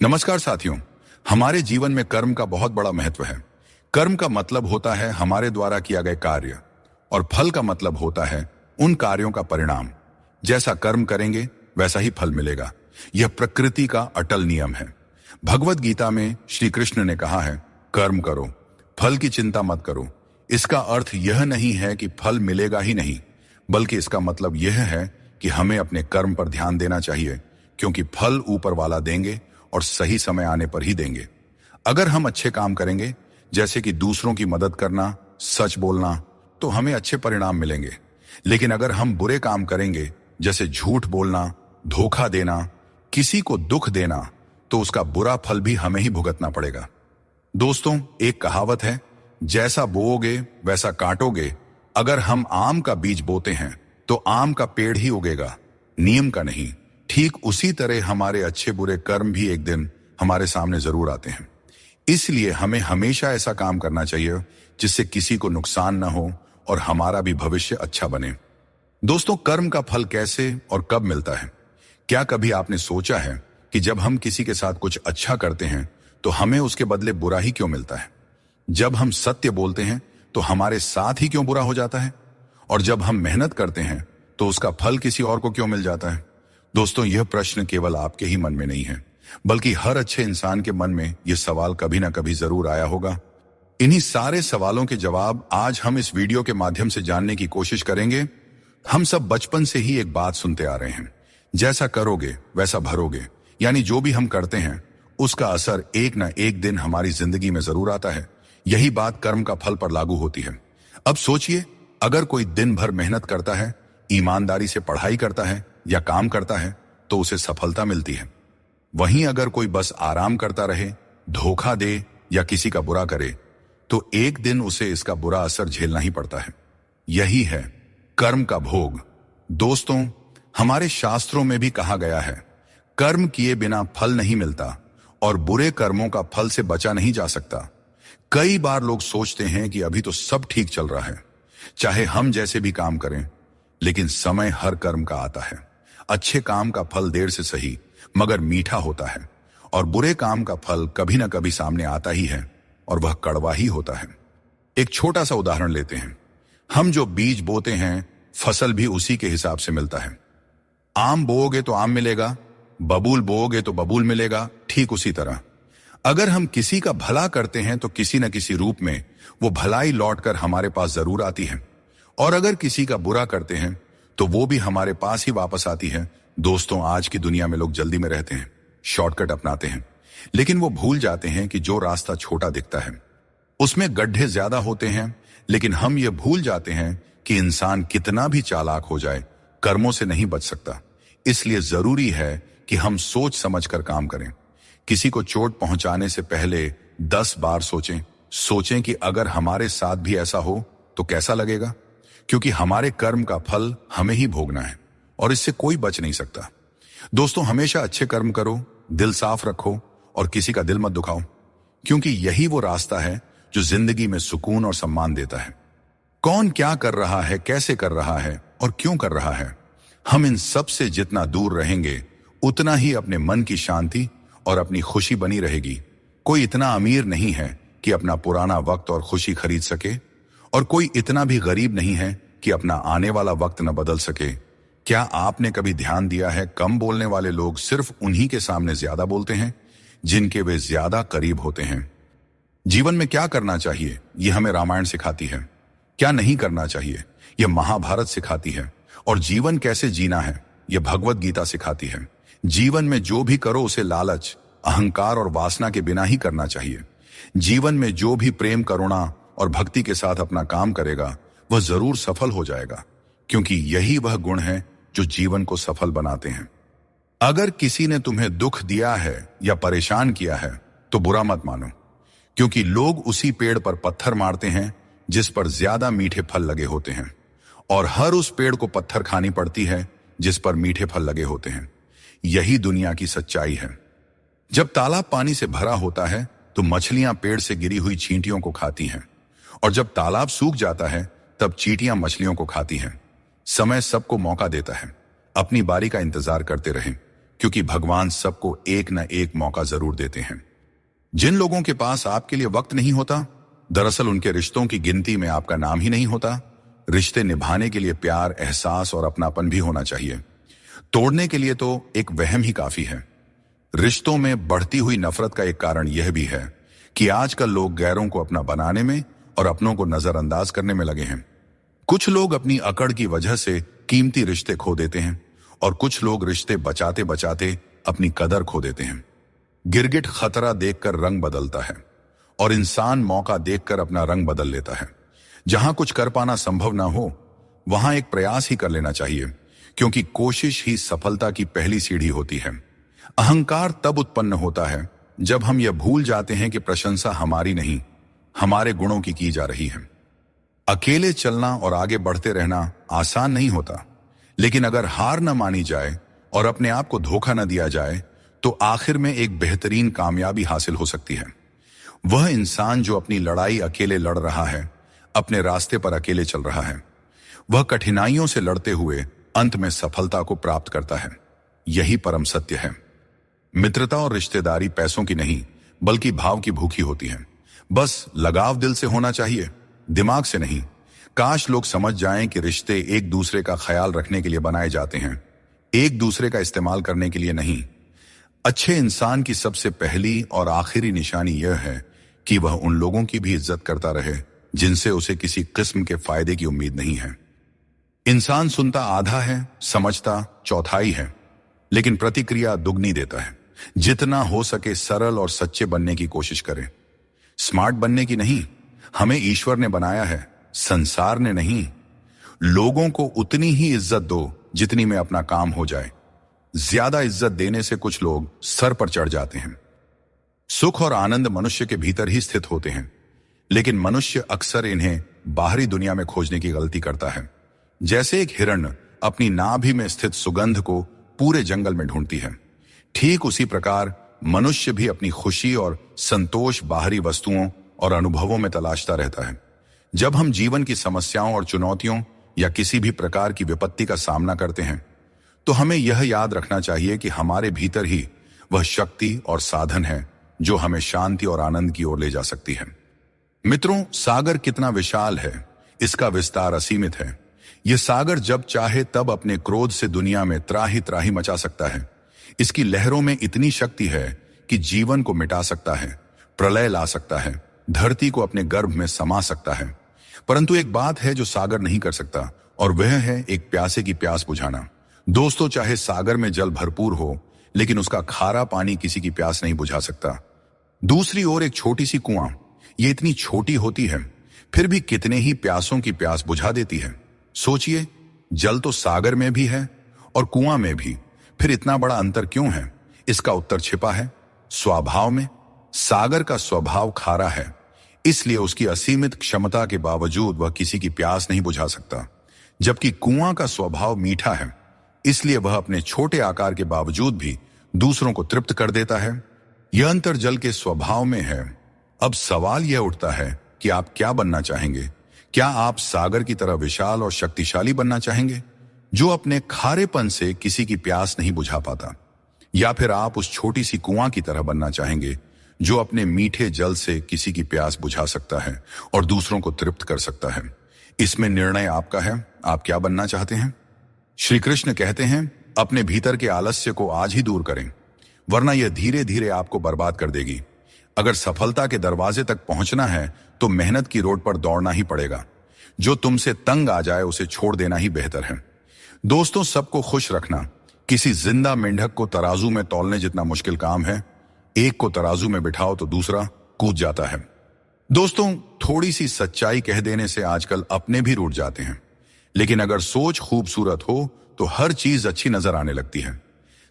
नमस्कार साथियों। हमारे जीवन में कर्म का बहुत बड़ा महत्व है। कर्म का मतलब होता है हमारे द्वारा किया गया कार्य, और फल का मतलब होता है उन कार्यों का परिणाम। जैसा कर्म करेंगे वैसा ही फल मिलेगा। यह प्रकृति का अटल नियम है। भगवत गीता में श्री कृष्ण ने कहा है, कर्म करो, फल की चिंता मत करो। इसका अर्थ यह नहीं है कि फल मिलेगा ही नहीं, बल्कि इसका मतलब यह है कि हमें अपने कर्म पर ध्यान देना चाहिए, क्योंकि फल ऊपर वाला देंगे और सही समय आने पर ही देंगे। अगर हम अच्छे काम करेंगे, जैसे कि दूसरों की मदद करना, सच बोलना, तो हमें अच्छे परिणाम मिलेंगे। लेकिन अगर हम बुरे काम करेंगे, जैसे झूठ बोलना, धोखा देना, किसी को दुख देना, तो उसका बुरा फल भी हमें ही भुगतना पड़ेगा। दोस्तों, एक कहावत है, जैसा बोओगे वैसा काटोगे। अगर हम आम का बीज बोते हैं तो आम का पेड़ ही उगेगा, नियम का नहीं। ठीक उसी तरह हमारे अच्छे बुरे कर्म भी एक दिन हमारे सामने जरूर आते हैं। इसलिए हमें हमेशा ऐसा काम करना चाहिए जिससे किसी को नुकसान न हो और हमारा भी भविष्य अच्छा बने। दोस्तों, कर्म का फल कैसे और कब मिलता है? क्या कभी आपने सोचा है कि जब हम किसी के साथ कुछ अच्छा करते हैं तो हमें उसके बदले बुरा ही क्यों मिलता है? जब हम सत्य बोलते हैं तो हमारे साथ ही क्यों बुरा हो जाता है? और जब हम मेहनत करते हैं तो उसका फल किसी और को क्यों मिल जाता है? दोस्तों, यह प्रश्न केवल आपके ही मन में नहीं है, बल्कि हर अच्छे इंसान के मन में यह सवाल कभी ना कभी जरूर आया होगा। इन्हीं सारे सवालों के जवाब आज हम इस वीडियो के माध्यम से जानने की कोशिश करेंगे। हम सब बचपन से ही एक बात सुनते आ रहे हैं, जैसा करोगे वैसा भरोगे। यानी जो भी हम करते हैं उसका असर एक ना एक दिन हमारी जिंदगी में जरूर आता है। यही बात कर्म का फल पर लागू होती है। अब सोचिए, अगर कोई दिन भर मेहनत करता है, ईमानदारी से पढ़ाई करता है या काम करता है, तो उसे सफलता मिलती है। वहीं अगर कोई बस आराम करता रहे, धोखा दे या किसी का बुरा करे, तो एक दिन उसे इसका बुरा असर झेलना ही पड़ता है। यही है कर्म का भोग। दोस्तों, हमारे शास्त्रों में भी कहा गया है, कर्म किए बिना फल नहीं मिलता और बुरे कर्मों का फल से बचा नहीं जा सकता। कई बार लोग सोचते हैं कि अभी तो सब ठीक चल रहा है, चाहे हम जैसे भी काम करें, लेकिन समय हर कर्म का आता है। अच्छे काम का फल देर से सही मगर मीठा होता है, और बुरे काम का फल कभी ना कभी सामने आता ही है, और वह कड़वा ही होता है। एक छोटा सा उदाहरण लेते हैं। हम जो बीज बोते हैं, फसल भी उसी के हिसाब से मिलता है। आम बोओगे तो आम मिलेगा, बबूल बोओगे तो बबूल मिलेगा। ठीक उसी तरह अगर हम किसी का भला करते हैं तो किसी न किसी रूप में वो भलाई लौटकर हमारे पास जरूर आती है, और अगर किसी का बुरा करते हैं तो वो भी हमारे पास ही वापस आती है। दोस्तों, आज की दुनिया में लोग जल्दी में रहते हैं, शॉर्टकट अपनाते हैं, लेकिन वो भूल जाते हैं कि जो रास्ता छोटा दिखता है उसमें गड्ढे ज्यादा होते हैं। लेकिन हम ये भूल जाते हैं कि इंसान कितना भी चालाक हो जाए, कर्मों से नहीं बच सकता। इसलिए जरूरी है कि हम सोच समझकर काम करें। किसी को चोट पहुंचाने से पहले 10 बार सोचें कि अगर हमारे साथ भी ऐसा हो तो कैसा लगेगा, क्योंकि हमारे कर्म का फल हमें ही भोगना है और इससे कोई बच नहीं सकता। दोस्तों, हमेशा अच्छे कर्म करो, दिल साफ रखो और किसी का दिल मत दुखाओ, क्योंकि यही वो रास्ता है जो जिंदगी में सुकून और सम्मान देता है। कौन क्या कर रहा है, कैसे कर रहा है और क्यों कर रहा है, हम इन सब से जितना दूर रहेंगे उतना ही अपने मन की शांति और अपनी खुशी बनी रहेगी। कोई इतना अमीर नहीं है कि अपना पुराना वक्त और खुशी खरीद सके, और कोई इतना भी गरीब नहीं है कि अपना आने वाला वक्त न बदल सके। क्या आपने कभी ध्यान दिया है, कम बोलने वाले लोग सिर्फ उन्हीं के सामने ज्यादा बोलते हैं जिनके वे ज्यादा करीब होते हैं। जीवन में क्या करना चाहिए, यह हमें रामायण सिखाती है। क्या नहीं करना चाहिए, यह महाभारत सिखाती है। और जीवन कैसे जीना है, यह भगवत गीता सिखाती है। जीवन में जो भी करो उसे लालच, अहंकार और वासना के बिना ही करना चाहिए। जीवन में जो भी प्रेम, करुणा और भक्ति के साथ अपना काम करेगा वह जरूर सफल हो जाएगा, क्योंकि यही वह गुण है जो जीवन को सफल बनाते हैं। अगर किसी ने तुम्हें दुख दिया है या परेशान किया है तो बुरा मत मानो, क्योंकि लोग उसी पेड़ पर पत्थर मारते हैं जिस पर ज्यादा मीठे फल लगे होते हैं, और हर उस पेड़ को पत्थर खानी पड़ती है जिस पर मीठे फल लगे होते हैं। यही दुनिया की सच्चाई है। जब तालाब पानी से भरा होता है तो मछलियां पेड़ से गिरी हुई चींटियों को खाती हैं, और जब तालाब सूख जाता है तब चींटियां मछलियों को खाती हैं। समय सबको मौका देता है, अपनी बारी का इंतजार करते रहें, क्योंकि भगवान सबको एक न एक मौका जरूर देते हैं। जिन लोगों के पास आपके लिए वक्त नहीं होता, दरअसल उनके रिश्तों की गिनती में आपका नाम ही नहीं होता। रिश्ते निभाने के लिए प्यार, एहसास और अपनापन भी होना चाहिए। तोड़ने के लिए तो एक वहम ही काफी है। रिश्तों में बढ़ती हुई नफरत का एक कारण यह भी है कि आजकल लोग गैरों को अपना बनाने में और अपनों को नजरअंदाज करने में लगे हैं। कुछ लोग अपनी अकड़ की वजह से कीमती रिश्ते खो देते हैं और कुछ लोग रिश्ते बचाते बचाते अपनी कदर खो देते हैं। गिरगिट खतरा देखकर रंग बदलता है और इंसान मौका देखकर अपना रंग बदल लेता है। जहां कुछ कर पाना संभव ना हो, वहां एक प्रयास ही कर लेना चाहिए, क्योंकि कोशिश ही सफलता की पहली सीढ़ी होती है। अहंकार तब उत्पन्न होता है जब हम यह भूल जाते हैं कि प्रशंसा हमारी नहीं, हमारे गुणों की जा रही है। अकेले चलना और आगे बढ़ते रहना आसान नहीं होता, लेकिन अगर हार न मानी जाए और अपने आप को धोखा न दिया जाए तो आखिर में एक बेहतरीन कामयाबी हासिल हो सकती है। वह इंसान जो अपनी लड़ाई अकेले लड़ रहा है, अपने रास्ते पर अकेले चल रहा है, वह कठिनाइयों से लड़ते हुए अंत में सफलता को प्राप्त करता है। यही परम सत्य है। मित्रता और रिश्तेदारी पैसों की नहीं, बल्कि भाव की भूखी होती है। बस लगाव दिल से होना चाहिए, दिमाग से नहीं। काश लोग समझ जाएं कि रिश्ते एक दूसरे का ख्याल रखने के लिए बनाए जाते हैं, एक दूसरे का इस्तेमाल करने के लिए नहीं। अच्छे इंसान की सबसे पहली और आखिरी निशानी यह है कि वह उन लोगों की भी इज्जत करता रहे जिनसे उसे किसी किस्म के फायदे की उम्मीद नहीं है। इंसान सुनता आधा है, समझता चौथाई है, लेकिन प्रतिक्रिया दुगनी देता है। जितना हो सके सरल और सच्चे बनने की कोशिश करें। स्मार्ट बनने की नहीं, हमें ईश्वर ने बनाया है, संसार ने नहीं। लोगों को उतनी ही इज्जत दो जितनी में अपना काम हो जाए। ज्यादा इज्जत देने से कुछ लोग सर पर चढ़ जाते हैं। सुख और आनंद मनुष्य के भीतर ही स्थित होते हैं, लेकिन मनुष्य अक्सर इन्हें बाहरी दुनिया में खोजने की गलती करता है। जैसे एक हिरण अपनी नाभि में स्थित सुगंध को पूरे जंगल में ढूंढती है, ठीक उसी प्रकार मनुष्य भी अपनी खुशी और संतोष बाहरी वस्तुओं और अनुभवों में तलाशता रहता है। जब हम जीवन की समस्याओं और चुनौतियों या किसी भी प्रकार की विपत्ति का सामना करते हैं, तो हमें यह याद रखना चाहिए कि हमारे भीतर ही वह शक्ति और साधन है जो हमें शांति और आनंद की ओर ले जा सकती है। मित्रों, सागर कितना विशाल है, इसका विस्तार असीमित है। यह सागर जब चाहे तब अपने क्रोध से दुनिया में त्राही त्राही मचा सकता है। इसकी लहरों में इतनी शक्ति है कि जीवन को मिटा सकता है, प्रलय ला सकता है, धरती को अपने गर्भ में समा सकता है। परंतु एक बात है जो सागर नहीं कर सकता, और वह है एक प्यासे की प्यास बुझाना। दोस्तों, चाहे सागर में जल भरपूर हो, लेकिन उसका खारा पानी किसी की प्यास नहीं बुझा सकता। दूसरी ओर एक छोटी सी कुआं, ये इतनी छोटी होती है, फिर भी कितने ही प्यासों की प्यास बुझा देती है। सोचिए, जल तो सागर में भी है और कुआं में भी, फिर इतना बड़ा अंतर क्यों है? इसका उत्तर छिपा है स्वभाव में। सागर का स्वभाव खारा है, इसलिए उसकी असीमित क्षमता के बावजूद वह किसी की प्यास नहीं बुझा सकता। जबकि कुआं का स्वभाव मीठा है, इसलिए वह अपने छोटे आकार के बावजूद भी दूसरों को तृप्त कर देता है। यह अंतर जल के स्वभाव में है। अब सवाल यह उठता है कि आप क्या बनना चाहेंगे? क्या आप सागर की तरह विशाल और शक्तिशाली बनना चाहेंगे, जो अपने खारेपन से किसी की प्यास नहीं बुझा पाता? या फिर आप उस छोटी सी कुआं की तरह बनना चाहेंगे, जो अपने मीठे जल से किसी की प्यास बुझा सकता है और दूसरों को तृप्त कर सकता है? इसमें निर्णय आपका है। आप क्या बनना चाहते हैं? श्री कृष्ण कहते हैं, अपने भीतर के आलस्य को आज ही दूर करें, वरना यह धीरे धीरे आपको बर्बाद कर देगी। अगर सफलता के दरवाजे तक पहुंचना है तो मेहनत की रोड पर दौड़ना ही पड़ेगा। जो तुमसे तंग आ जाए उसे छोड़ देना ही बेहतर है। दोस्तों, सबको खुश रखना किसी जिंदा मेंढक को तराजू में तौलने जितना मुश्किल काम है। एक को तराजू में बिठाओ तो दूसरा कूद जाता है। दोस्तों, थोड़ी सी सच्चाई कह देने से आजकल अपने भी रूठ जाते हैं, लेकिन अगर सोच खूबसूरत हो तो हर चीज अच्छी नजर आने लगती है।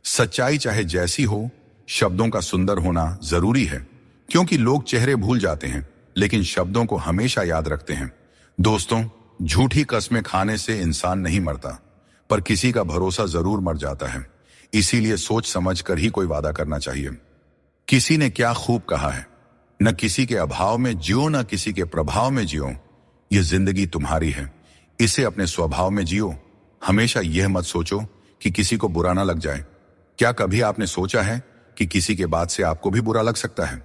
सच्चाई चाहे जैसी हो, शब्दों का सुंदर होना जरूरी है, क्योंकि लोग चेहरे भूल जाते हैं लेकिन शब्दों को हमेशा याद रखते हैं। दोस्तों, झूठी कस्में खाने से इंसान नहीं मरता, पर किसी का भरोसा जरूर मर जाता है। इसीलिए सोच समझ कर ही कोई वादा करना चाहिए। किसी ने क्या खूब कहा है, न किसी के अभाव में जियो, न किसी के प्रभाव में जियो। यह जिंदगी तुम्हारी है, इसे अपने स्वभाव में जियो। हमेशा यह मत सोचो कि किसी को बुरा ना लग जाए। क्या कभी आपने सोचा है कि किसी के बात से आपको भी बुरा लग सकता है?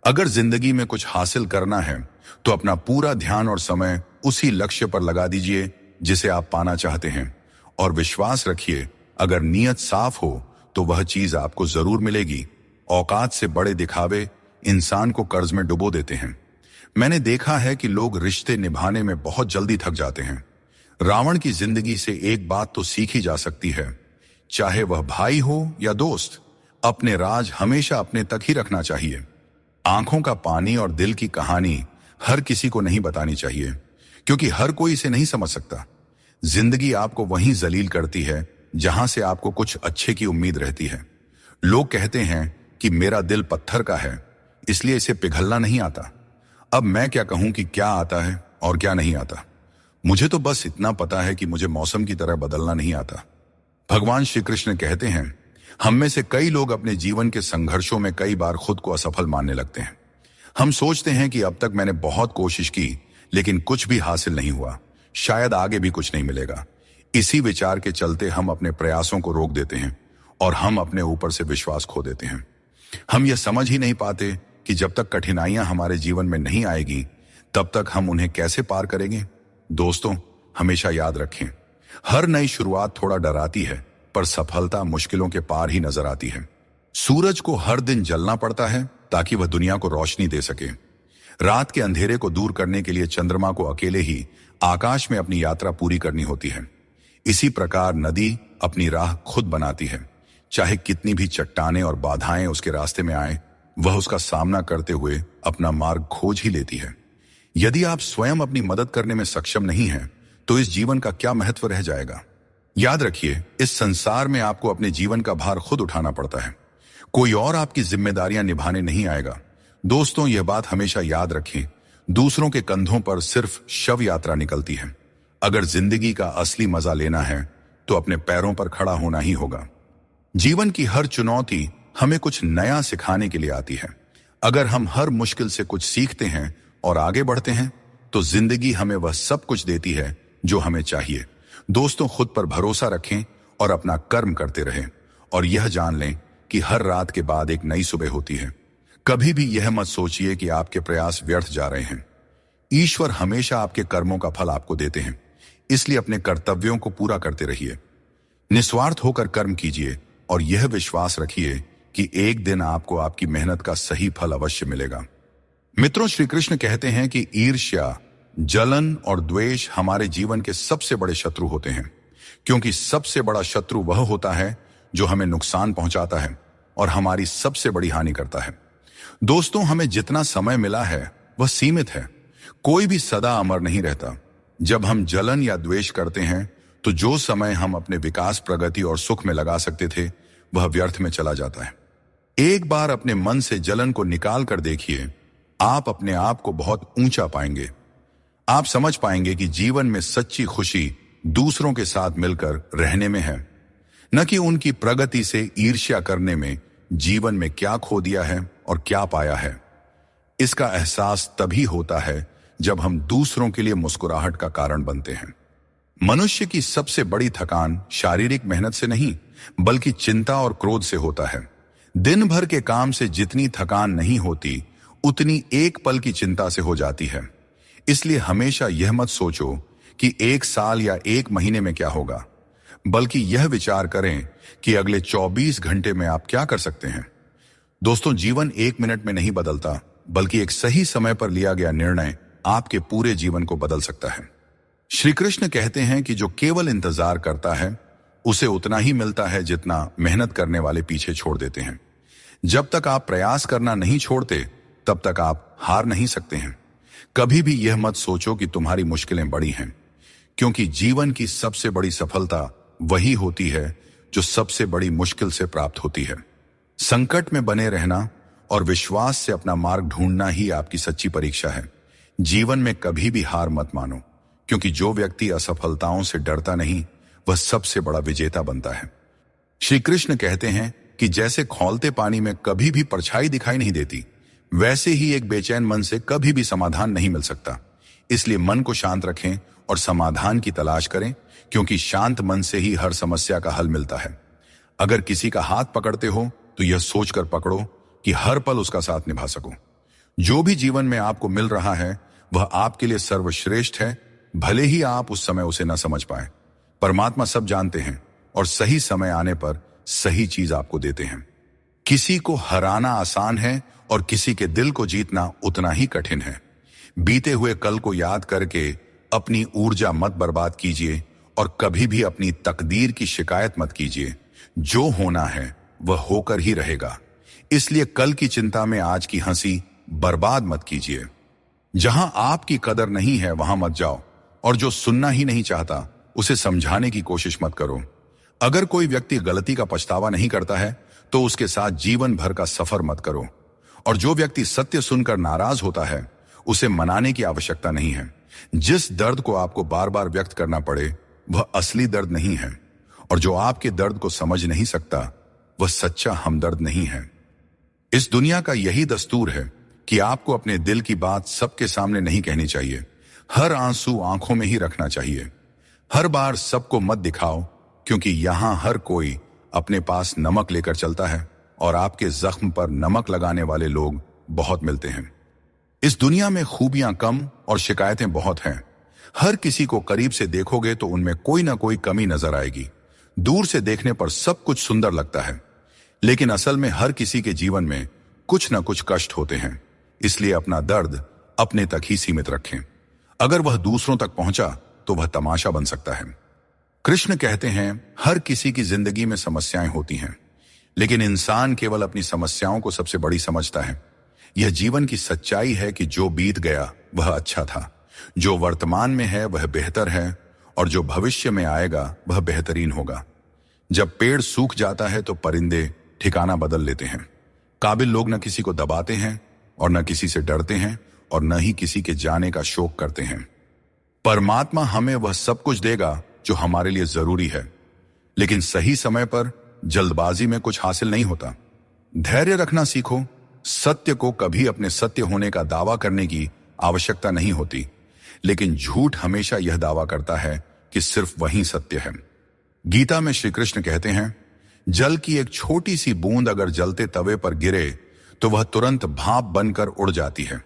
अगर जिंदगी में कुछ हासिल करना है तो अपना पूरा ध्यान और समय उसी लक्ष्य पर लगा दीजिए जिसे आप पाना चाहते हैं, और विश्वास रखिए, अगर नीयत साफ हो तो वह चीज आपको जरूर मिलेगी। औकात से बड़े दिखावे इंसान को कर्ज में डुबो देते हैं। मैंने देखा है कि लोग रिश्ते निभाने में बहुत जल्दी थक जाते हैं। रावण की जिंदगी से एक बात तो सीखी जा सकती है, चाहे वह भाई हो या दोस्त, अपने राज हमेशा अपने तक ही रखना चाहिए। आंखों का पानी और दिल की कहानी हर किसी को नहीं बतानी चाहिए, क्योंकि हर कोई इसे नहीं समझ सकता। जिंदगी आपको वहीं जलील करती है जहां से आपको कुछ अच्छे की उम्मीद रहती है। लोग कहते हैं कि मेरा दिल पत्थर का है, इसलिए इसे पिघलना नहीं आता। अब मैं क्या कहूं कि क्या आता है और क्या नहीं आता। मुझे तो बस इतना पता है कि मुझे मौसम की तरह बदलना नहीं आता। भगवान श्री कृष्ण कहते हैं, हम में से कई लोग अपने जीवन के संघर्षों में कई बार खुद को असफल मानने लगते हैं। हम सोचते हैं कि अब तक मैंने बहुत कोशिश की लेकिन कुछ भी हासिल नहीं हुआ, शायद आगे भी कुछ नहीं मिलेगा। इसी विचार के चलते हम अपने प्रयासों को रोक देते हैं और हम अपने ऊपर से विश्वास खो देते हैं। हम यह समझ ही नहीं पाते कि जब तक कठिनाइयां हमारे जीवन में नहीं आएगी तब तक हम उन्हें कैसे पार करेंगे। दोस्तों, हमेशा याद रखें, हर नई शुरुआत थोड़ा डराती है, पर सफलता मुश्किलों के पार ही नजर आती है। सूरज को हर दिन जलना पड़ता है ताकि वह दुनिया को रोशनी दे सके। रात के अंधेरे को दूर करने के लिए चंद्रमा को अकेले ही आकाश में अपनी यात्रा पूरी करनी होती है। इसी प्रकार नदी अपनी राह खुद बनाती है। चाहे कितनी भी चट्टानें और बाधाएं उसके रास्ते में आए, वह उसका सामना करते हुए अपना मार्ग खोज ही लेती है। यदि आप स्वयं अपनी मदद करने में सक्षम नहीं हैं, तो इस जीवन का क्या महत्व रह जाएगा। याद रखिए, इस संसार में आपको अपने जीवन का भार खुद उठाना पड़ता है, कोई और आपकी जिम्मेदारियां निभाने नहीं आएगा। दोस्तों, यह बात हमेशा याद रखें, दूसरों के कंधों पर सिर्फ शव यात्रा निकलती है। अगर जिंदगी का असली मजा लेना है तो अपने पैरों पर खड़ा होना ही होगा। जीवन की हर चुनौती हमें कुछ नया सिखाने के लिए आती है। अगर हम हर मुश्किल से कुछ सीखते हैं और आगे बढ़ते हैं तो जिंदगी हमें वह सब कुछ देती है जो हमें चाहिए। दोस्तों, खुद पर भरोसा रखें और अपना कर्म करते रहें, और यह जान लें कि हर रात के बाद एक नई सुबह होती है। कभी भी यह मत सोचिए कि आपके प्रयास व्यर्थ जा रहे हैं। ईश्वर हमेशा आपके कर्मों का फल आपको देते हैं, इसलिए अपने कर्तव्यों को पूरा करते रहिए। निस्वार्थ होकर कर्म कीजिए और यह विश्वास रखिए कि एक दिन आपको आपकी मेहनत का सही फल अवश्य मिलेगा। मित्रों, श्री कृष्ण कहते हैं कि ईर्ष्या, जलन और द्वेष हमारे जीवन के सबसे बड़े शत्रु होते हैं, क्योंकि सबसे बड़ा शत्रु वह होता है जो हमें नुकसान पहुंचाता है और हमारी सबसे बड़ी हानि करता है। दोस्तों, हमें जितना समय मिला है वह सीमित है। कोई भी सदा अमर नहीं रहता। जब हम जलन या द्वेष करते हैं तो जो समय हम अपने विकास, प्रगति और सुख में लगा सकते थे वह व्यर्थ में चला जाता है। एक बार अपने मन से जलन को निकाल कर देखिए, आप अपने आप को बहुत ऊंचा पाएंगे। आप समझ पाएंगे कि जीवन में सच्ची खुशी दूसरों के साथ मिलकर रहने में है, न कि उनकी प्रगति से ईर्ष्या करने में। जीवन में क्या खो दिया है और क्या पाया है, इसका एहसास तभी होता है जब हम दूसरों के लिए मुस्कुराहट का कारण बनते हैं। मनुष्य की सबसे बड़ी थकान शारीरिक मेहनत से नहीं, बल्कि चिंता और क्रोध से होता है। दिन भर के काम से जितनी थकान नहीं होती, उतनी एक पल की चिंता से हो जाती है। इसलिए हमेशा यह मत सोचो कि एक साल या एक महीने में क्या होगा, बल्कि यह विचार करें कि अगले 24 घंटे में आप क्या कर सकते हैं। दोस्तों, जीवन एक मिनट में नहीं बदलता, बल्कि एक सही समय पर लिया गया निर्णय आपके पूरे जीवन को बदल सकता है। श्री कृष्ण कहते हैं कि जो केवल इंतजार करता है उसे उतना ही मिलता है जितना मेहनत करने वाले पीछे छोड़ देते हैं। जब तक आप प्रयास करना नहीं छोड़ते तब तक आप हार नहीं सकते हैं। कभी भी यह मत सोचो कि तुम्हारी मुश्किलें बड़ी हैं, क्योंकि जीवन की सबसे बड़ी सफलता वही होती है जो सबसे बड़ी मुश्किल से प्राप्त होती है। संकट में बने रहना और विश्वास से अपना मार्ग ढूंढना ही आपकी सच्ची परीक्षा है। जीवन में कभी भी हार मत मानो, क्योंकि जो व्यक्ति असफलताओं से डरता नहीं वह सबसे बड़ा विजेता बनता है। श्री कृष्ण कहते हैं कि जैसे खौलते पानी में कभी भी परछाई दिखाई नहीं देती, वैसे ही एक बेचैन मन से कभी भी समाधान नहीं मिल सकता। इसलिए मन को शांत रखें और समाधान की तलाश करें, क्योंकि शांत मन से ही हर समस्या का हल मिलता है। अगर किसी का हाथ पकड़ते हो तो यह सोचकर पकड़ो कि हर पल उसका साथ निभा सको। जो भी जीवन में आपको मिल रहा है वह आपके लिए सर्वश्रेष्ठ है, भले ही आप उस समय उसे न समझ पाए। परमात्मा सब जानते हैं और सही समय आने पर सही चीज आपको देते हैं। किसी को हराना आसान है और किसी के दिल को जीतना उतना ही कठिन है। बीते हुए कल को याद करके अपनी ऊर्जा मत बर्बाद कीजिए और कभी भी अपनी तकदीर की शिकायत मत कीजिए। जो होना है वह होकर ही रहेगा, इसलिए कल की चिंता में आज की हंसी बर्बाद मत कीजिए। जहां आपकी कदर नहीं है वहां मत जाओ और जो सुनना ही नहीं चाहता उसे समझाने की कोशिश मत करो। अगर कोई व्यक्ति गलती का पछतावा नहीं करता है तो उसके साथ जीवन भर का सफर मत करो, और जो व्यक्ति सत्य सुनकर नाराज होता है उसे मनाने की आवश्यकता नहीं है। जिस दर्द को आपको बार बार व्यक्त करना पड़े वह असली दर्द नहीं है, और जो आपके दर्द को समझ नहीं सकता वह सच्चा हमदर्द नहीं है। इस दुनिया का यही दस्तूर है कि आपको अपने दिल की बात सबके सामने नहीं कहनी चाहिए। हर आंसू आंखों में ही रखना चाहिए। हर बार सबको मत दिखाओ, क्योंकि यहां हर कोई अपने पास नमक लेकर चलता है और आपके जख्म पर नमक लगाने वाले लोग बहुत मिलते हैं। इस दुनिया में खूबियां कम और शिकायतें बहुत हैं। हर किसी को करीब से देखोगे तो उनमें कोई ना कोई कमी नजर आएगी। दूर से देखने पर सब कुछ सुंदर लगता है, लेकिन असल में हर किसी के जीवन में कुछ ना कुछ कष्ट होते हैं। इसलिए अपना दर्द अपने तक ही सीमित रखें। अगर वह दूसरों तक पहुंचा तो वह तमाशा बन सकता है। कृष्ण कहते हैं हर किसी की जिंदगी में समस्याएं होती हैं, लेकिन इंसान केवल अपनी समस्याओं को सबसे बड़ी समझता है। यह जीवन की सच्चाई है कि जो बीत गया वह अच्छा था, जो वर्तमान में है वह बेहतर है, और जो भविष्य में आएगा वह बेहतरीन होगा। जब पेड़ सूख जाता है तो परिंदे ठिकाना बदल लेते हैं। काबिल लोग न किसी को दबाते हैं और न किसी से डरते हैं और न ही किसी के जाने का शोक करते हैं। परमात्मा हमें वह सब कुछ देगा जो हमारे लिए जरूरी है, लेकिन सही समय पर जल्दबाजी में कुछ हासिल नहीं होता। धैर्य रखना सीखो। सत्य को कभी अपने सत्य होने का दावा करने की आवश्यकता नहीं होती, लेकिन झूठ हमेशा यह दावा करता है कि सिर्फ वही सत्य है। गीता में श्री कृष्ण कहते हैं जल की एक छोटी सी बूंद अगर जलते तवे पर गिरे तो वह तुरंत भाप बनकर उड़ जाती है,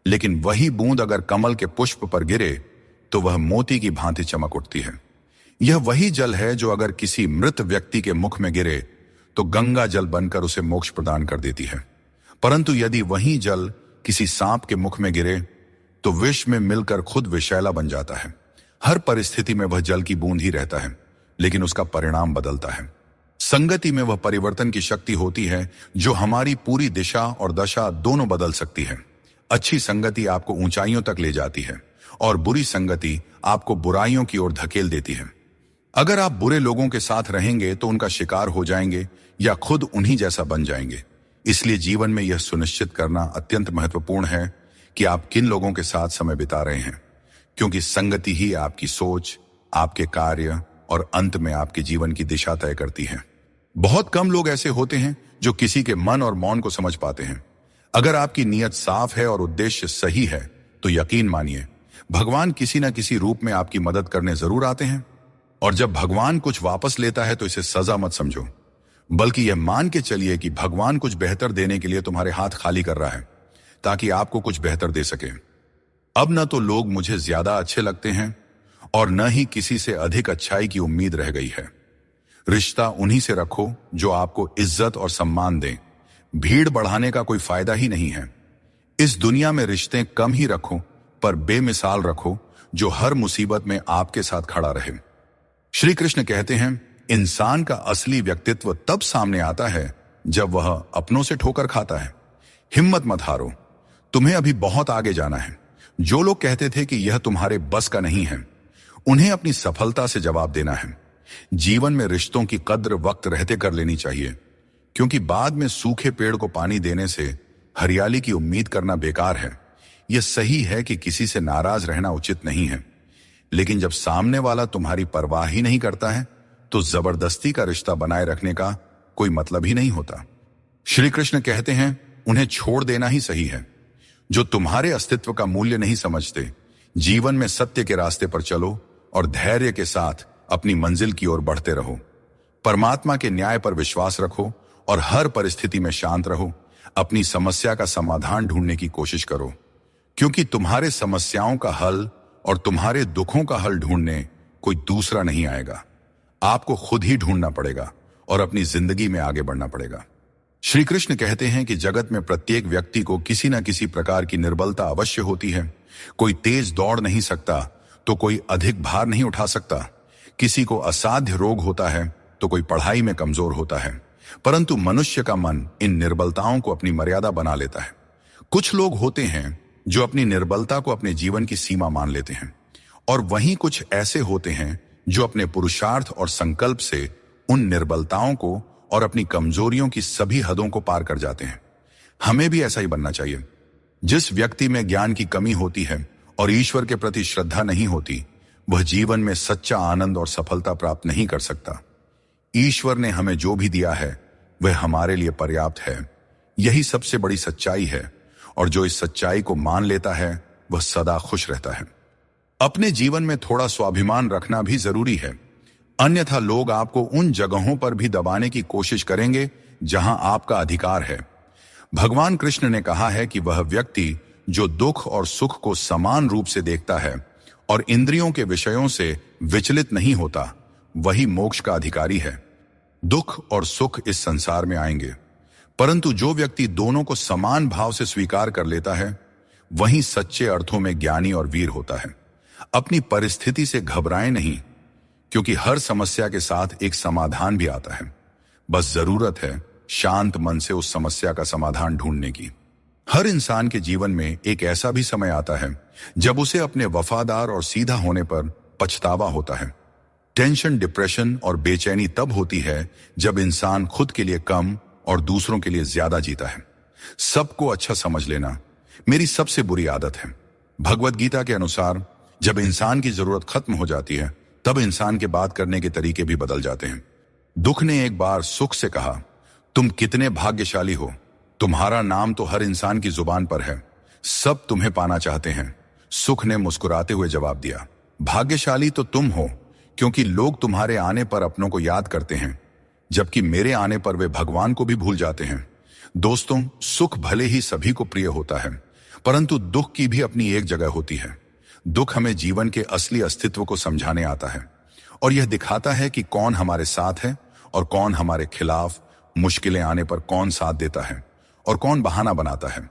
लेकिन वही बूंद अगर कमल के पुष्प पर गिरे तो वह मोती की भांति चमक उठती है। यह वही जल है जो अगर किसी मृत व्यक्ति के मुख में गिरे तो गंगा जल बनकर उसे मोक्ष प्रदान कर देती है, परंतु यदि वही जल किसी सांप के मुख में गिरे तो विष में मिलकर खुद विषैला बन जाता है। हर परिस्थिति में वह जल की बूंद ही रहता है, लेकिन उसका परिणाम बदलता है। संगति में वह परिवर्तन की शक्ति होती है जो हमारी पूरी दिशा और दशा दोनों बदल सकती है। अच्छी संगति आपको ऊंचाइयों तक ले जाती है और बुरी संगति आपको बुराइयों की ओर धकेल देती है। अगर आप बुरे लोगों के साथ रहेंगे तो उनका शिकार हो जाएंगे या खुद उन्हीं जैसा बन जाएंगे। इसलिए जीवन में यह सुनिश्चित करना अत्यंत महत्वपूर्ण है कि आप किन लोगों के साथ समय बिता रहे हैं, क्योंकि संगति ही आपकी सोच, आपके कार्य और अंत में आपके जीवन की दिशा तय करती है। बहुत कम लोग ऐसे होते हैं जो किसी के मन और मौन को समझ पाते हैं। अगर आपकी नीयत साफ है और उद्देश्य सही है तो यकीन मानिए भगवान किसी न किसी रूप में आपकी मदद करने जरूर आते हैं। और जब भगवान कुछ वापस लेता है तो इसे सजा मत समझो, बल्कि यह मान के चलिए कि भगवान कुछ बेहतर देने के लिए तुम्हारे हाथ खाली कर रहा है ताकि आपको कुछ बेहतर दे सके। अब न तो लोग मुझे ज्यादा अच्छे लगते हैं और न ही किसी से अधिक अच्छाई की उम्मीद रह गई है। रिश्ता उन्हीं से रखो जो आपको इज्जत और सम्मान दें। भीड़ बढ़ाने का कोई फायदा ही नहीं है। इस दुनिया में रिश्ते कम ही रखो, पर बेमिसाल रखो जो हर मुसीबत में आपके साथ खड़ा रहे। श्री कृष्ण कहते हैं इंसान का असली व्यक्तित्व तब सामने आता है जब वह अपनों से ठोकर खाता है। हिम्मत मत हारो, तुम्हें अभी बहुत आगे जाना है। जो लोग कहते थे कि यह तुम्हारे बस का नहीं है, उन्हें अपनी सफलता से जवाब देना है। जीवन में रिश्तों की कद्र वक्त रहते कर लेनी चाहिए, क्योंकि बाद में सूखे पेड़ को पानी देने से हरियाली की उम्मीद करना बेकार है। यह सही है कि किसी से नाराज रहना उचित नहीं है, लेकिन जब सामने वाला तुम्हारी परवाह ही नहीं करता है तो जबरदस्ती का रिश्ता बनाए रखने का कोई मतलब ही नहीं होता। श्री कृष्ण कहते हैं उन्हें छोड़ देना ही सही है। जो तुम्हारे अस्तित्व का मूल्य नहीं समझते, जीवन में सत्य के रास्ते पर चलो और धैर्य के साथ अपनी मंजिल की ओर बढ़ते रहो। परमात्मा के न्याय पर विश्वास रखो और हर परिस्थिति में शांत रहो। अपनी समस्या का समाधान ढूंढने की कोशिश करो, क्योंकि तुम्हारे समस्याओं का हल और तुम्हारे दुखों का हल ढूंढने कोई दूसरा नहीं आएगा। आपको खुद ही ढूंढना पड़ेगा और अपनी जिंदगी में आगे बढ़ना पड़ेगा। श्री कृष्ण कहते हैं कि जगत में प्रत्येक व्यक्ति को किसी न किसी प्रकार की निर्बलता अवश्य होती है। कोई तेज दौड़ नहीं सकता तो कोई अधिक भार नहीं उठा सकता। किसी को असाध्य रोग होता है तो कोई पढ़ाई में कमजोर होता है। परंतु मनुष्य का मन इन निर्बलताओं को अपनी मर्यादा बना लेता है। कुछ लोग होते हैं जो अपनी निर्बलता को अपने जीवन की सीमा मान लेते हैं, और वहीं कुछ ऐसे होते हैं जो अपने पुरुषार्थ और संकल्प से उन निर्बलताओं को और अपनी कमजोरियों की सभी हदों को पार कर जाते हैं। हमें भी ऐसा ही बनना चाहिए। जिस व्यक्ति में ज्ञान की कमी होती है और ईश्वर के प्रति श्रद्धा नहीं होती, वह जीवन में सच्चा आनंद और सफलता प्राप्त नहीं कर सकता। ईश्वर ने हमें जो भी दिया है वह हमारे लिए पर्याप्त है। यही सबसे बड़ी सच्चाई है, और जो इस सच्चाई को मान लेता है वह सदा खुश रहता है। अपने जीवन में थोड़ा स्वाभिमान रखना भी जरूरी है, अन्यथा लोग आपको उन जगहों पर भी दबाने की कोशिश करेंगे जहां आपका अधिकार है। भगवान कृष्ण ने कहा है कि वह व्यक्ति जो दुख और सुख को समान रूप से देखता है और इंद्रियों के विषयों से विचलित नहीं होता, वही मोक्ष का अधिकारी है। दुख और सुख इस संसार में आएंगे, परंतु जो व्यक्ति दोनों को समान भाव से स्वीकार कर लेता है, वही सच्चे अर्थों में ज्ञानी और वीर होता है। अपनी परिस्थिति से घबराएं नहीं, क्योंकि हर समस्या के साथ एक समाधान भी आता है। बस जरूरत है शांत मन से उस समस्या का समाधान ढूंढने की। हर इंसान के जीवन में एक ऐसा भी समय आता है जब उसे अपने वफादार और सीधा होने पर पछतावा होता है। टेंशन, डिप्रेशन और बेचैनी तब होती है जब इंसान खुद के लिए कम और दूसरों के लिए ज्यादा जीता है। सबको अच्छा समझ लेना मेरी सबसे बुरी आदत है। भगवत गीता के अनुसार जब इंसान की जरूरत खत्म हो जाती है, तब इंसान के बात करने के तरीके भी बदल जाते हैं। दुख ने एक बार सुख से कहा, तुम कितने भाग्यशाली हो, तुम्हारा नाम तो हर इंसान की जुबान पर है, सब तुम्हें पाना चाहते हैं। सुख ने मुस्कुराते हुए जवाब दिया, भाग्यशाली तो तुम हो, क्योंकि लोग तुम्हारे आने पर अपनों को याद करते हैं, जबकि मेरे आने पर वे भगवान को भी भूल जाते हैं। दोस्तों, सुख भले ही सभी को प्रिय होता है, परंतु दुख की भी अपनी एक जगह होती है। दुख हमें जीवन के असली अस्तित्व को समझाने आता है, और यह दिखाता है कि कौन हमारे साथ है और कौन हमारे खिलाफ। मुश्किलें आने पर कौन साथ देता है और कौन बहाना बनाता है।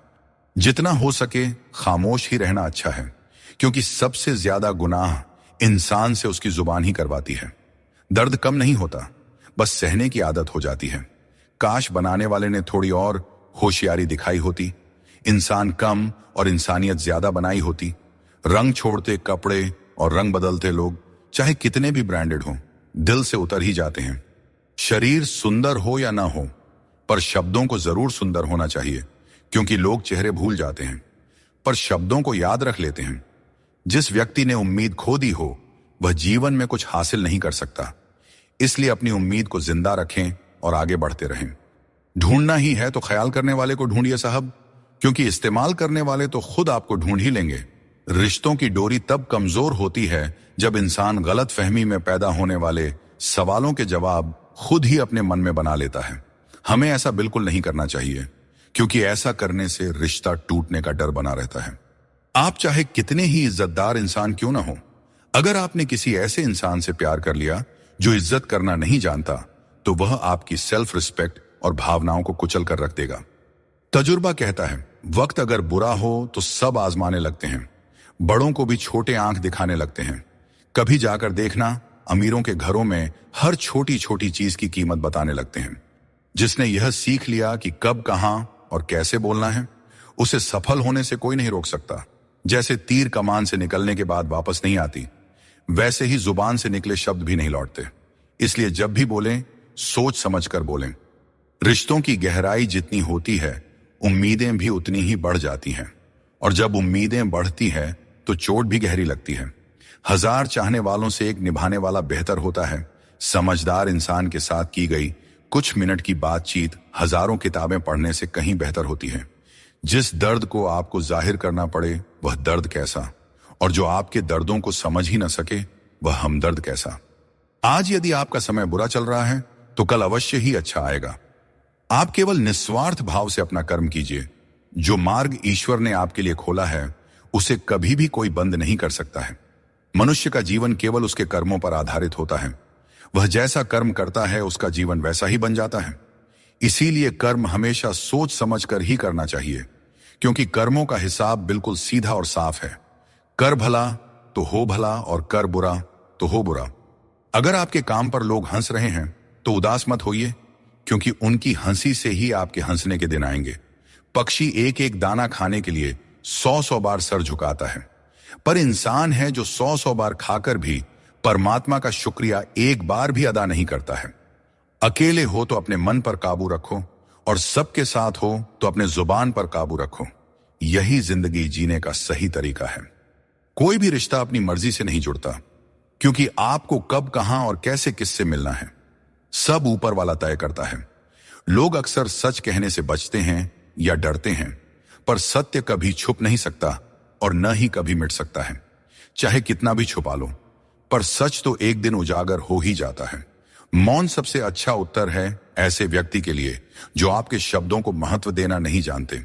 जितना हो सके खामोश ही रहना अच्छा है, क्योंकि सबसे ज्यादा गुनाह इंसान से उसकी जुबान ही करवाती है। दर्द कम नहीं होता, बस सहने की आदत हो जाती है। काश बनाने वाले ने थोड़ी और होशियारी दिखाई होती, इंसान कम और इंसानियत ज्यादा बनाई होती। रंग छोड़ते कपड़े और रंग बदलते लोग चाहे कितने भी ब्रांडेड हों, दिल से उतर ही जाते हैं। शरीर सुंदर हो या ना हो, पर शब्दों को जरूर सुंदर होना चाहिए, क्योंकि लोग चेहरे भूल जाते हैं पर शब्दों को याद रख लेते हैं। जिस व्यक्ति ने उम्मीद खो दी हो, वह जीवन में कुछ हासिल नहीं कर सकता। इसलिए अपनी उम्मीद को जिंदा रखें और आगे बढ़ते रहें। ढूंढना ही है तो ख्याल करने वाले को ढूंढिए साहब, क्योंकि इस्तेमाल करने वाले तो खुद आपको ढूंढ ही लेंगे। रिश्तों की डोरी तब कमजोर होती है जब इंसान गलत फहमी में पैदा होने वाले सवालों के जवाब खुद ही अपने मन में बना लेता है। हमें ऐसा बिल्कुल नहीं करना चाहिए, क्योंकि ऐसा करने से रिश्ता टूटने का डर बना रहता है। आप चाहे कितने ही इज्जतदार इंसान क्यों ना हो, अगर आपने किसी ऐसे इंसान से प्यार कर लिया जो इज्जत करना नहीं जानता, तो वह आपकी सेल्फ रिस्पेक्ट और भावनाओं को कुचल कर रख देगा। तजुर्बा कहता है, वक्त अगर बुरा हो तो सब आजमाने लगते हैं, बड़ों को भी छोटे आंख दिखाने लगते हैं। कभी जाकर देखना, अमीरों के घरों में हर छोटी छोटी चीज की कीमत बताने लगते हैं। जिसने यह सीख लिया कि कब, कहां और कैसे बोलना है, उसे सफल होने से कोई नहीं रोक सकता। जैसे तीर कमान से निकलने के बाद वापस नहीं आती, वैसे ही जुबान से निकले शब्द भी नहीं लौटते। इसलिए जब भी बोलें, सोच समझ कर बोलें। रिश्तों की गहराई जितनी होती है, उम्मीदें भी उतनी ही बढ़ जाती हैं, और जब उम्मीदें बढ़ती हैं तो चोट भी गहरी लगती है। 1000 चाहने वालों से एक निभाने वाला बेहतर होता है। समझदार इंसान के साथ की गई कुछ मिनट की बातचीत हजारों किताबें पढ़ने से कहीं बेहतर होती है। जिस दर्द को आपको जाहिर करना पड़े वह दर्द कैसा, और जो आपके दर्दों को समझ ही न सके वह हमदर्द कैसा। आज यदि आपका समय बुरा चल रहा है तो कल अवश्य ही अच्छा आएगा। आप केवल निस्वार्थ भाव से अपना कर्म कीजिए। जो मार्ग ईश्वर ने आपके लिए खोला है उसे कभी भी कोई बंद नहीं कर सकता है। मनुष्य का जीवन केवल उसके कर्मों पर आधारित होता है। वह जैसा कर्म करता है उसका जीवन वैसा ही बन जाता है। इसीलिए कर्म हमेशा सोच समझ कर ही करना चाहिए, क्योंकि कर्मों का हिसाब बिल्कुल सीधा और साफ है। कर भला तो हो भला और कर बुरा तो हो बुरा। अगर आपके काम पर लोग हंस रहे हैं तो उदास मत होइए, क्योंकि उनकी हंसी से ही आपके हंसने के दिन आएंगे। पक्षी एक एक दाना खाने के लिए 100 बार सर झुकाता है, पर इंसान है जो 100 बार खाकर भी परमात्मा का शुक्रिया एक बार भी अदा नहीं करता है। अकेले हो तो अपने मन पर काबू रखो, और सबके साथ हो तो अपने जुबान पर काबू रखो। यही जिंदगी जीने का सही तरीका है। कोई भी रिश्ता अपनी मर्जी से नहीं जुड़ता, क्योंकि आपको कब, कहां और कैसे किससे मिलना है सब ऊपर वाला तय करता है। लोग अक्सर सच कहने से बचते हैं या डरते हैं, पर सत्य कभी छुप नहीं सकता और न ही कभी मिट सकता है। चाहे कितना भी छुपा लो, पर सच तो एक दिन उजागर हो ही जाता है। मौन सबसे अच्छा उत्तर है ऐसे व्यक्ति के लिए जो आपके शब्दों को महत्व देना नहीं जानते।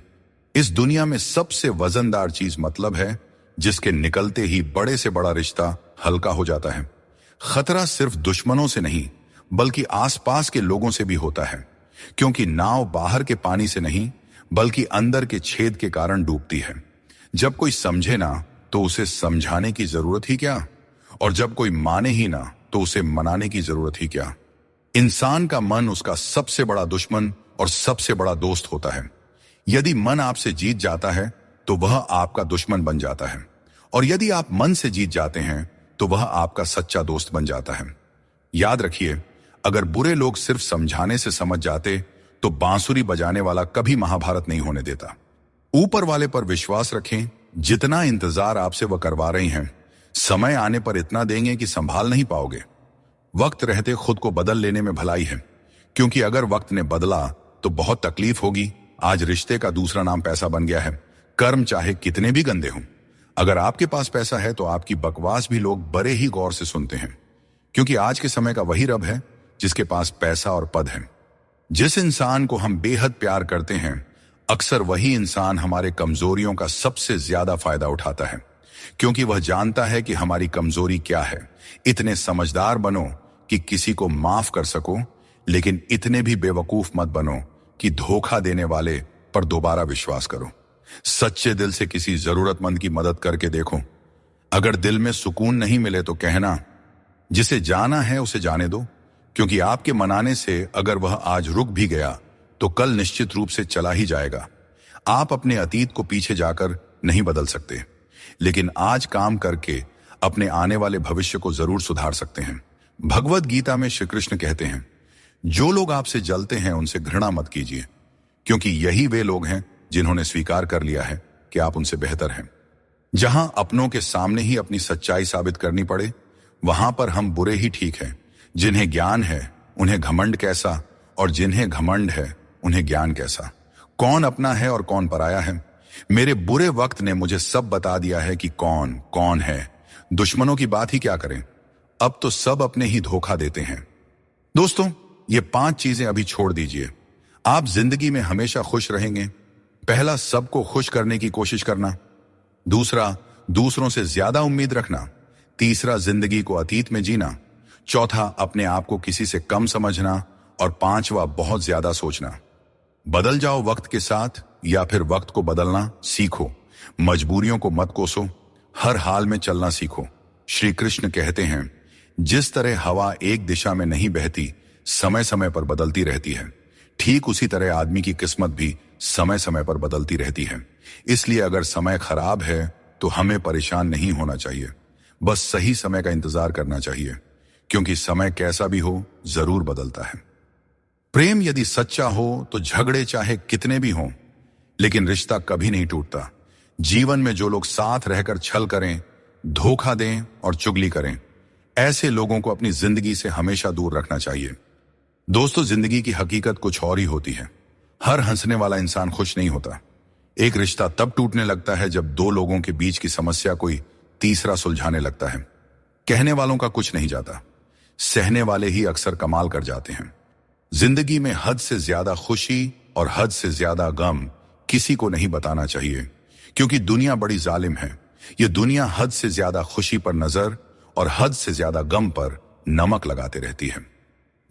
इस दुनिया में सबसे वजनदार चीज मतलब है, जिसके निकलते ही बड़े से बड़ा रिश्ता हल्का हो जाता है। खतरा सिर्फ दुश्मनों से नहीं, बल्कि आसपास के लोगों से भी होता है, क्योंकि नाव बाहर के पानी से नहीं बल्कि अंदर के छेद के कारण डूबती है। जब कोई समझे ना तो उसे समझाने की जरूरत ही क्या, और जब कोई माने ही ना तो उसे मनाने की जरूरत ही क्या। इंसान का मन उसका सबसे बड़ा दुश्मन और सबसे बड़ा दोस्त होता है। यदि मन आपसे जीत जाता है तो वह आपका दुश्मन बन जाता है, और यदि आप मन से जीत जाते हैं तो वह आपका सच्चा दोस्त बन जाता है। याद रखिए, अगर बुरे लोग सिर्फ समझाने से समझ जाते तो बांसुरी बजाने वाला कभी महाभारत नहीं होने देता। ऊपर वाले पर विश्वास रखें। जितना इंतजार आपसे वह करवा रही हैं, समय आने पर इतना देंगे कि संभाल नहीं पाओगे। वक्त रहते खुद को बदल लेने में भलाई है, क्योंकि अगर वक्त ने बदला तो बहुत तकलीफ होगी। आज रिश्ते का दूसरा नाम पैसा बन गया है। कर्म चाहे कितने भी गंदे हों, अगर आपके पास पैसा है तो आपकी बकवास भी लोग बड़े ही गौर से सुनते हैं, क्योंकि आज के समय का वही रब है जिसके पास पैसा और पद है। जिस इंसान को हम बेहद प्यार करते हैं, अक्सर वही इंसान हमारे कमजोरियों का सबसे ज्यादा फायदा उठाता है, क्योंकि वह जानता है कि हमारी कमजोरी क्या है। इतने समझदार बनो कि किसी को माफ कर सको, लेकिन इतने भी बेवकूफ मत बनो कि धोखा देने वाले पर दोबारा विश्वास करो। सच्चे दिल से किसी जरूरतमंद की मदद करके देखो। अगर दिल में सुकून नहीं मिले तो कहना, जिसे जाना है उसे जाने दो, क्योंकि आपके मनाने से अगर वह आज रुक भी गया तो कल निश्चित रूप से चला ही जाएगा। आप अपने अतीत को पीछे जाकर नहीं बदल सकते, लेकिन आज काम करके अपने आने वाले भविष्य को जरूर सुधार सकते हैं। भगवद गीता में श्री कृष्ण कहते हैं, जो लोग आपसे जलते हैं उनसे घृणा मत कीजिए, क्योंकि यही वे लोग हैं जिन्होंने स्वीकार कर लिया है कि आप उनसे बेहतर हैं। जहां अपनों के सामने ही अपनी सच्चाई साबित करनी पड़े, वहां पर हम बुरे ही ठीक हैं। जिन्हें ज्ञान है उन्हें घमंड कैसा, और जिन्हें घमंड है उन्हें ज्ञान कैसा। कौन अपना है और कौन पराया है। मेरे बुरे वक्त ने मुझे सब बता दिया है कि कौन कौन है। दुश्मनों की बात ही क्या करें, अब तो सब अपने ही धोखा देते हैं। दोस्तों, ये 5 चीजें अभी छोड़ दीजिए, आप जिंदगी में हमेशा खुश रहेंगे। पहला, सबको खुश करने की कोशिश करना। दूसरा, दूसरों से ज्यादा उम्मीद रखना। तीसरा, जिंदगी को अतीत में जीना। चौथा, अपने आप को किसी से कम समझना। और पांचवा, बहुत ज्यादा सोचना। बदल जाओ वक्त के साथ, या फिर वक्त को बदलना सीखो। मजबूरियों को मत कोसो, हर हाल में चलना सीखो। श्री कृष्ण कहते हैं, जिस तरह हवा एक दिशा में नहीं बहती, समय समय पर बदलती रहती है, ठीक उसी तरह आदमी की किस्मत भी समय समय पर बदलती रहती है। इसलिए अगर समय खराब है तो हमें परेशान नहीं होना चाहिए, बस सही समय का इंतजार करना चाहिए, क्योंकि समय कैसा भी हो जरूर बदलता है। प्रेम यदि सच्चा हो तो झगड़े चाहे कितने भी हों, लेकिन रिश्ता कभी नहीं टूटता। जीवन में जो लोग साथ रहकर छल करें, धोखा दें और चुगली करें, ऐसे लोगों को अपनी जिंदगी से हमेशा दूर रखना चाहिए। दोस्तों, जिंदगी की हकीकत कुछ और ही होती है। हर हंसने वाला इंसान खुश नहीं होता। एक रिश्ता तब टूटने लगता है जब 2 लोगों के बीच की समस्या कोई तीसरा सुलझाने लगता है। कहने वालों का कुछ नहीं जाता, सहने वाले ही अक्सर कमाल कर जाते हैं। जिंदगी में हद से ज्यादा खुशी और हद से ज्यादा गम किसी को नहीं बताना चाहिए, क्योंकि दुनिया बड़ी जालिम है। यह दुनिया हद से ज्यादा खुशी पर नजर और हद से ज्यादा गम पर नमक लगाते रहती है।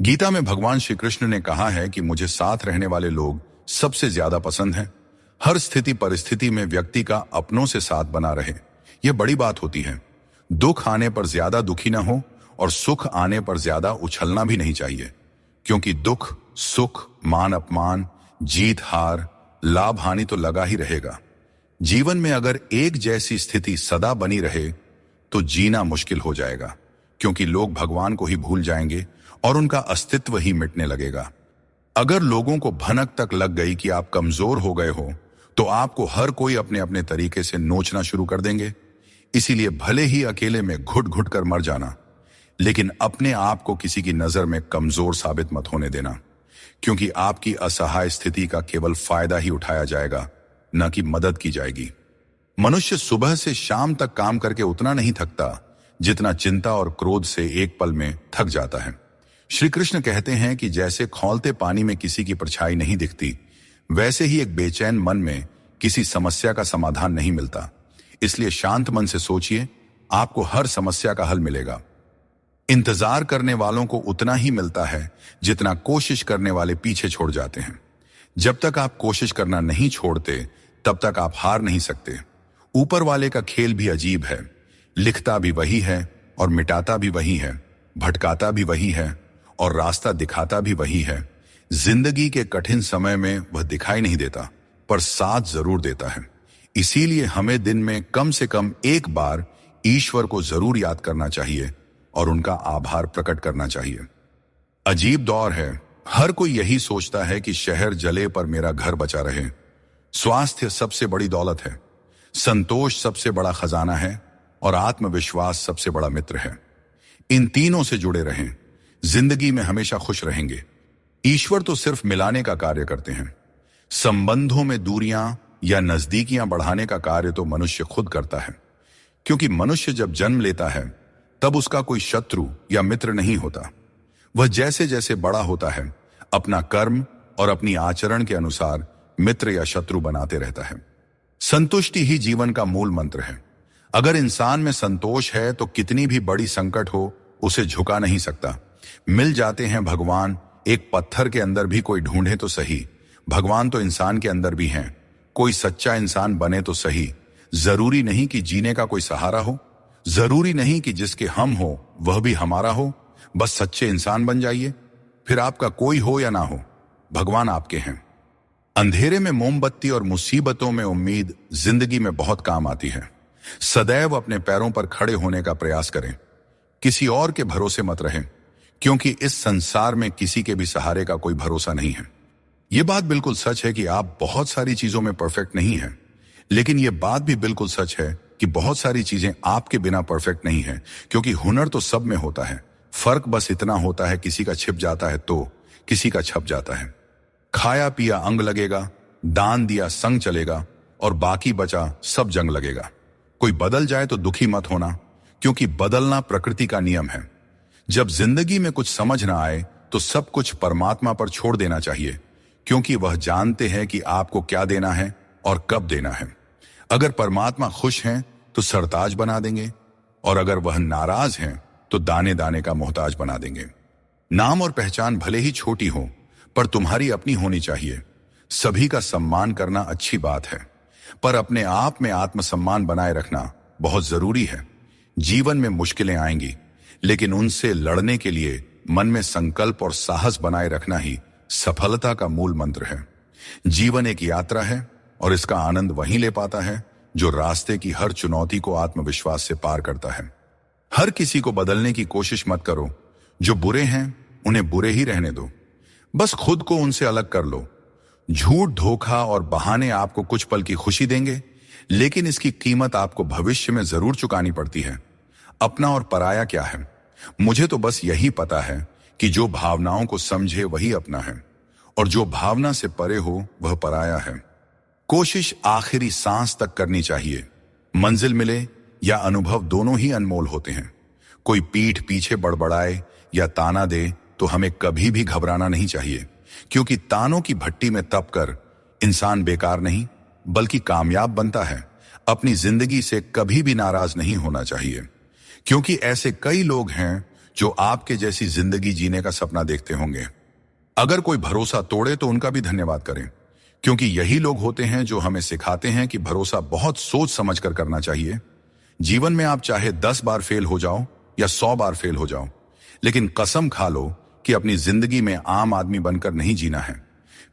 गीता में भगवान श्री कृष्ण ने कहा है कि मुझे साथ रहने वाले लोग सबसे ज्यादा पसंद हैं। हर स्थिति परिस्थिति में व्यक्ति का अपनों से साथ बना रहे, यह बड़ी बात होती है। दुख आने पर ज्यादा दुखी ना हो और सुख आने पर ज्यादा उछलना भी नहीं चाहिए, क्योंकि दुख सुख मान अपमान जीत हार लाभ हानि तो लगा ही रहेगा। जीवन में अगर एक जैसी स्थिति सदा बनी रहे तो जीना मुश्किल हो जाएगा, क्योंकि लोग भगवान को ही भूल जाएंगे और उनका अस्तित्व ही मिटने लगेगा। अगर लोगों को भनक तक लग गई कि आप कमजोर हो गए हो तो आपको हर कोई अपने अपने तरीके से नोचना शुरू कर देंगे। इसीलिए भले ही अकेले में घुट घुट कर मर जाना, लेकिन अपने आप को किसी की नजर में कमजोर साबित मत होने देना, क्योंकि आपकी असहाय स्थिति का केवल फायदा ही उठाया जाएगा, न कि मदद की जाएगी। मनुष्य सुबह से शाम तक काम करके उतना नहीं थकता जितना चिंता और क्रोध से एक पल में थक जाता है। श्री कृष्ण कहते हैं कि जैसे खौलते पानी में किसी की परछाई नहीं दिखती, वैसे ही एक बेचैन मन में किसी समस्या का समाधान नहीं मिलता। इसलिए शांत मन से सोचिए, आपको हर समस्या का हल मिलेगा। इंतजार करने वालों को उतना ही मिलता है जितना कोशिश करने वाले पीछे छोड़ जाते हैं। जब तक आप कोशिश करना नहीं छोड़ते तब तक आप हार नहीं सकते। ऊपर वाले का खेल भी अजीब है, लिखता भी वही है और मिटाता भी वही है, भटकाता भी वही है और रास्ता दिखाता भी वही है। जिंदगी के कठिन समय में वह दिखाई नहीं देता, पर साथ जरूर देता है। इसीलिए हमें दिन में कम से कम एक बार ईश्वर को जरूर याद करना चाहिए और उनका आभार प्रकट करना चाहिए। अजीब दौर है, हर कोई यही सोचता है कि शहर जले पर मेरा घर बचा रहे। स्वास्थ्य सबसे बड़ी दौलत है, संतोष सबसे बड़ा खजाना है और आत्मविश्वास सबसे बड़ा मित्र है। इन तीनों से जुड़े रहें, जिंदगी में हमेशा खुश रहेंगे। ईश्वर तो सिर्फ मिलाने का कार्य करते हैं। संबंधों में दूरियां या नजदीकियां बढ़ाने का कार्य तो मनुष्य खुद करता है, क्योंकि मनुष्य जब जन्म लेता है तब उसका कोई शत्रु या मित्र नहीं होता। वह जैसे जैसे बड़ा होता है अपना कर्म और अपनी आचरण के अनुसार मित्र या शत्रु बनाते रहता है। संतुष्टि ही जीवन का मूल मंत्र है। अगर इंसान में संतोष है तो कितनी भी बड़ी संकट हो उसे झुका नहीं सकता। मिल जाते हैं भगवान, एक पत्थर के अंदर भी कोई ढूंढे तो सही। भगवान तो इंसान के अंदर भी हैं। कोई सच्चा इंसान बने तो सही। जरूरी नहीं कि जीने का कोई सहारा हो, जरूरी नहीं कि जिसके हम हो वह भी हमारा हो। बस सच्चे इंसान बन जाइए, फिर आपका कोई हो या ना हो, भगवान आपके हैं। अंधेरे में मोमबत्ती और मुसीबतों में उम्मीद जिंदगी में बहुत काम आती है। सदैव अपने पैरों पर खड़े होने का प्रयास करें, किसी और के भरोसे मत रहें, क्योंकि इस संसार में किसी के भी सहारे का कोई भरोसा नहीं है। यह बात बिल्कुल सच है कि आप बहुत सारी चीजों में परफेक्ट नहीं हैं, लेकिन यह बात भी बिल्कुल सच है कि बहुत सारी चीजें आपके बिना परफेक्ट नहीं है, क्योंकि हुनर तो सब में होता है। फर्क बस इतना होता है, किसी का छिप जाता है तो किसी का छप जाता है। खाया पिया अंग लगेगा, दान दिया संग चलेगा और बाकी बचा सब जंग लगेगा। कोई बदल जाए तो दुखी मत होना, क्योंकि बदलना प्रकृति का नियम है। जब जिंदगी में कुछ समझ ना आए तो सब कुछ परमात्मा पर छोड़ देना चाहिए, क्योंकि वह जानते हैं कि आपको क्या देना है और कब देना है। अगर परमात्मा खुश हैं तो सरताज बना देंगे, और अगर वह नाराज हैं तो दाने दाने का मोहताज बना देंगे। नाम और पहचान भले ही छोटी हो, पर तुम्हारी अपनी होनी चाहिए। सभी का सम्मान करना अच्छी बात है, पर अपने आप में आत्मसम्मान बनाए रखना बहुत जरूरी है। जीवन में मुश्किलें आएंगी, लेकिन उनसे लड़ने के लिए मन में संकल्प और साहस बनाए रखना ही सफलता का मूल मंत्र है। जीवन एक यात्रा है और इसका आनंद वहीं ले पाता है जो रास्ते की हर चुनौती को आत्मविश्वास से पार करता है। हर किसी को बदलने की कोशिश मत करो। जो बुरे हैं उन्हें बुरे ही रहने दो, बस खुद को उनसे अलग कर लो। झूठ धोखा और बहाने आपको कुछ पल की खुशी देंगे, लेकिन इसकी कीमत आपको भविष्य में जरूर चुकानी पड़ती है। अपना और पराया क्या है? मुझे तो बस यही पता है कि जो भावनाओं को समझे वही अपना है, और जो भावना से परे हो वह पराया है। कोशिश आखिरी सांस तक करनी चाहिए। मंजिल मिले या अनुभव दोनों ही अनमोल होते हैं। कोई पीठ पीछे बड़बड़ाए या ताना दे तो हमें कभी भी घबराना नहीं चाहिए, क्योंकि तानों की भट्टी में तप कर इंसान बेकार नहीं बल्कि कामयाब बनता है। अपनी जिंदगी से कभी भी नाराज नहीं होना चाहिए, क्योंकि ऐसे कई लोग हैं जो आपके जैसी जिंदगी जीने का सपना देखते होंगे। अगर कोई भरोसा तोड़े तो उनका भी धन्यवाद करें, क्योंकि यही लोग होते हैं जो हमें सिखाते हैं कि भरोसा बहुत सोच समझ कर करना चाहिए। जीवन में आप चाहे 10 बार फेल हो जाओ या 100 बार फेल हो जाओ, लेकिन कसम खा लो कि अपनी जिंदगी में आम आदमी बनकर नहीं जीना है।